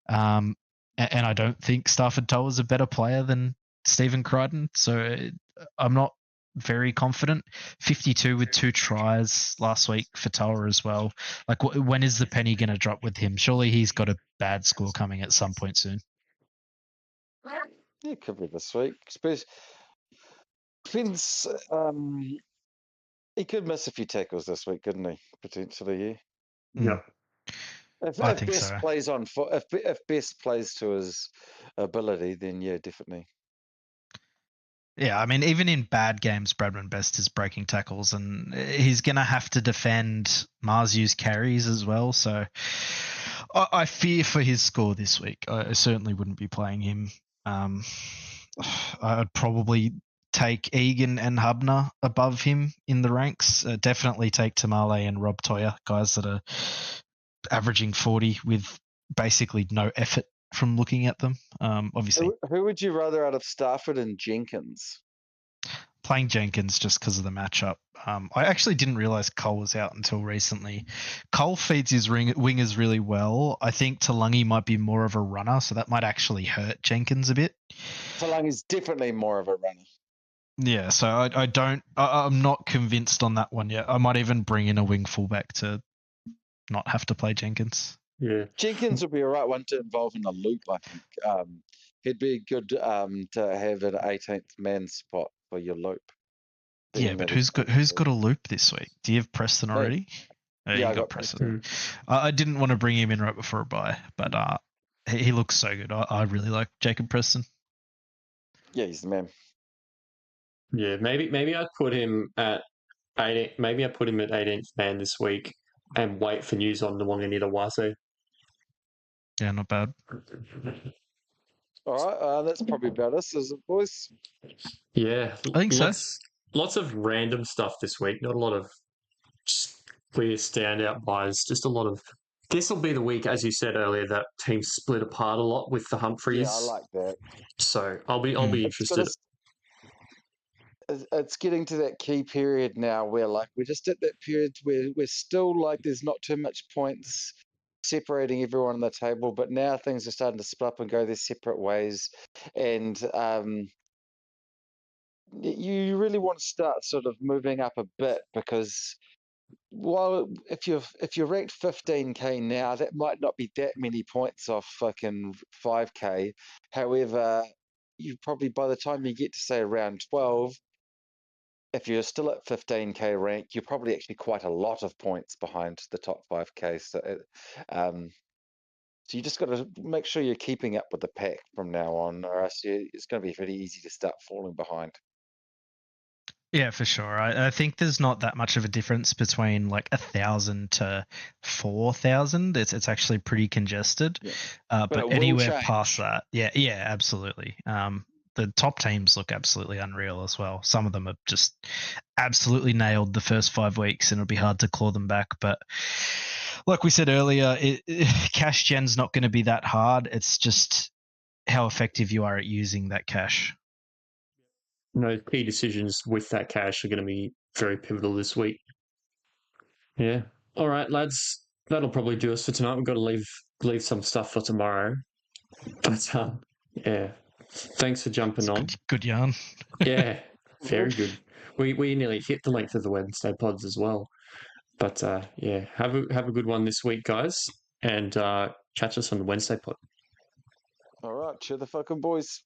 And I don't think Stafford Toa is a better player than Stephen Crichton. So I'm not very confident. 52 with 2 tries last week for Toa as well. Like, when is the penny going to drop with him? Surely he's got a bad score coming at some point soon. Yeah, it could be this week. Depends. He could miss a few tackles this week, couldn't he? Potentially, yeah. Yep. I If think Best so. plays on foot, if Best plays to his ability, then yeah, definitely. Yeah, I mean, even in bad games, Bradman Best is breaking tackles, and he's going to have to defend Marzu's carries as well. So I fear for his score this week. I certainly wouldn't be playing him. I'd probably take Egan and Hubner above him in the ranks. Definitely take Tamale and Rob Toya, guys that are averaging 40 with basically no effort from looking at them. Obviously, Who would you rather out of Stafford and Jenkins? playing Jenkins just because of the matchup. I actually didn't realize Cole was out until recently. Cole feeds his wingers really well. I think Talangi might be more of a runner, so that might actually hurt Jenkins a bit. Talangi's definitely more of a runner. Yeah, so I'm not convinced on that one yet. I might even bring in a wing fullback to not have to play Jenkins. Yeah. Jenkins would be a right one to involve in a loop, I think. He'd be good to have an 18th man spot for your loop. Yeah, but who's got a loop this week? Do you have Preston already? Oh, Yeah, you I got Preston. I didn't want to bring him in right before a bye, but he looks so good. I really like Jacob Preston. Yeah, he's the man. Yeah, maybe I put him at 18. Maybe I put him at 18th man this week and wait for news on the Wanganita Wase. Yeah, not bad. All right, that's probably about us, is it, boys? Yeah, I think so. Lots of random stuff this week. Not a lot of just clear standout buys. Just a lot of. This will be the week, as you said earlier, that teams split apart a lot with the Humphreys. Yeah, I like that. So I'll be interested. It's getting to that key period now where like we're just at that period where we're still like there's not too much points separating everyone on the table, but now things are starting to split up and go their separate ways, and you really want to start sort of moving up a bit because well, if you're ranked 15k now, that might not be that many points off fucking 5k. However, you probably by the time you get to say around 12, if you're still at 15k rank, you're probably actually quite a lot of points behind the top 5k. So you just got to make sure you're keeping up with the pack from now on, or else it's going to be pretty easy to start falling behind. Yeah, for sure. I think there's not that much of a difference between like 1,000 to 4,000. It's actually pretty congested. Yeah. But anywhere past that, yeah, absolutely. The top teams look absolutely unreal as well. Some of them have just absolutely nailed the first 5 weeks, and it'll be hard to claw them back. But like we said earlier, cash gen's not going to be that hard. It's just how effective you are at using that cash. Key decisions with that cash are going to be very pivotal this week. Yeah. All right, lads. That'll probably do us for tonight. We've got to leave some stuff for tomorrow. But yeah. Thanks for jumping on. Good yarn. Yeah, very good. We nearly hit the length of the Wednesday pods as well. But yeah, have a good one this week, guys, and catch us on the Wednesday pod. All right, cheer the fucking boys.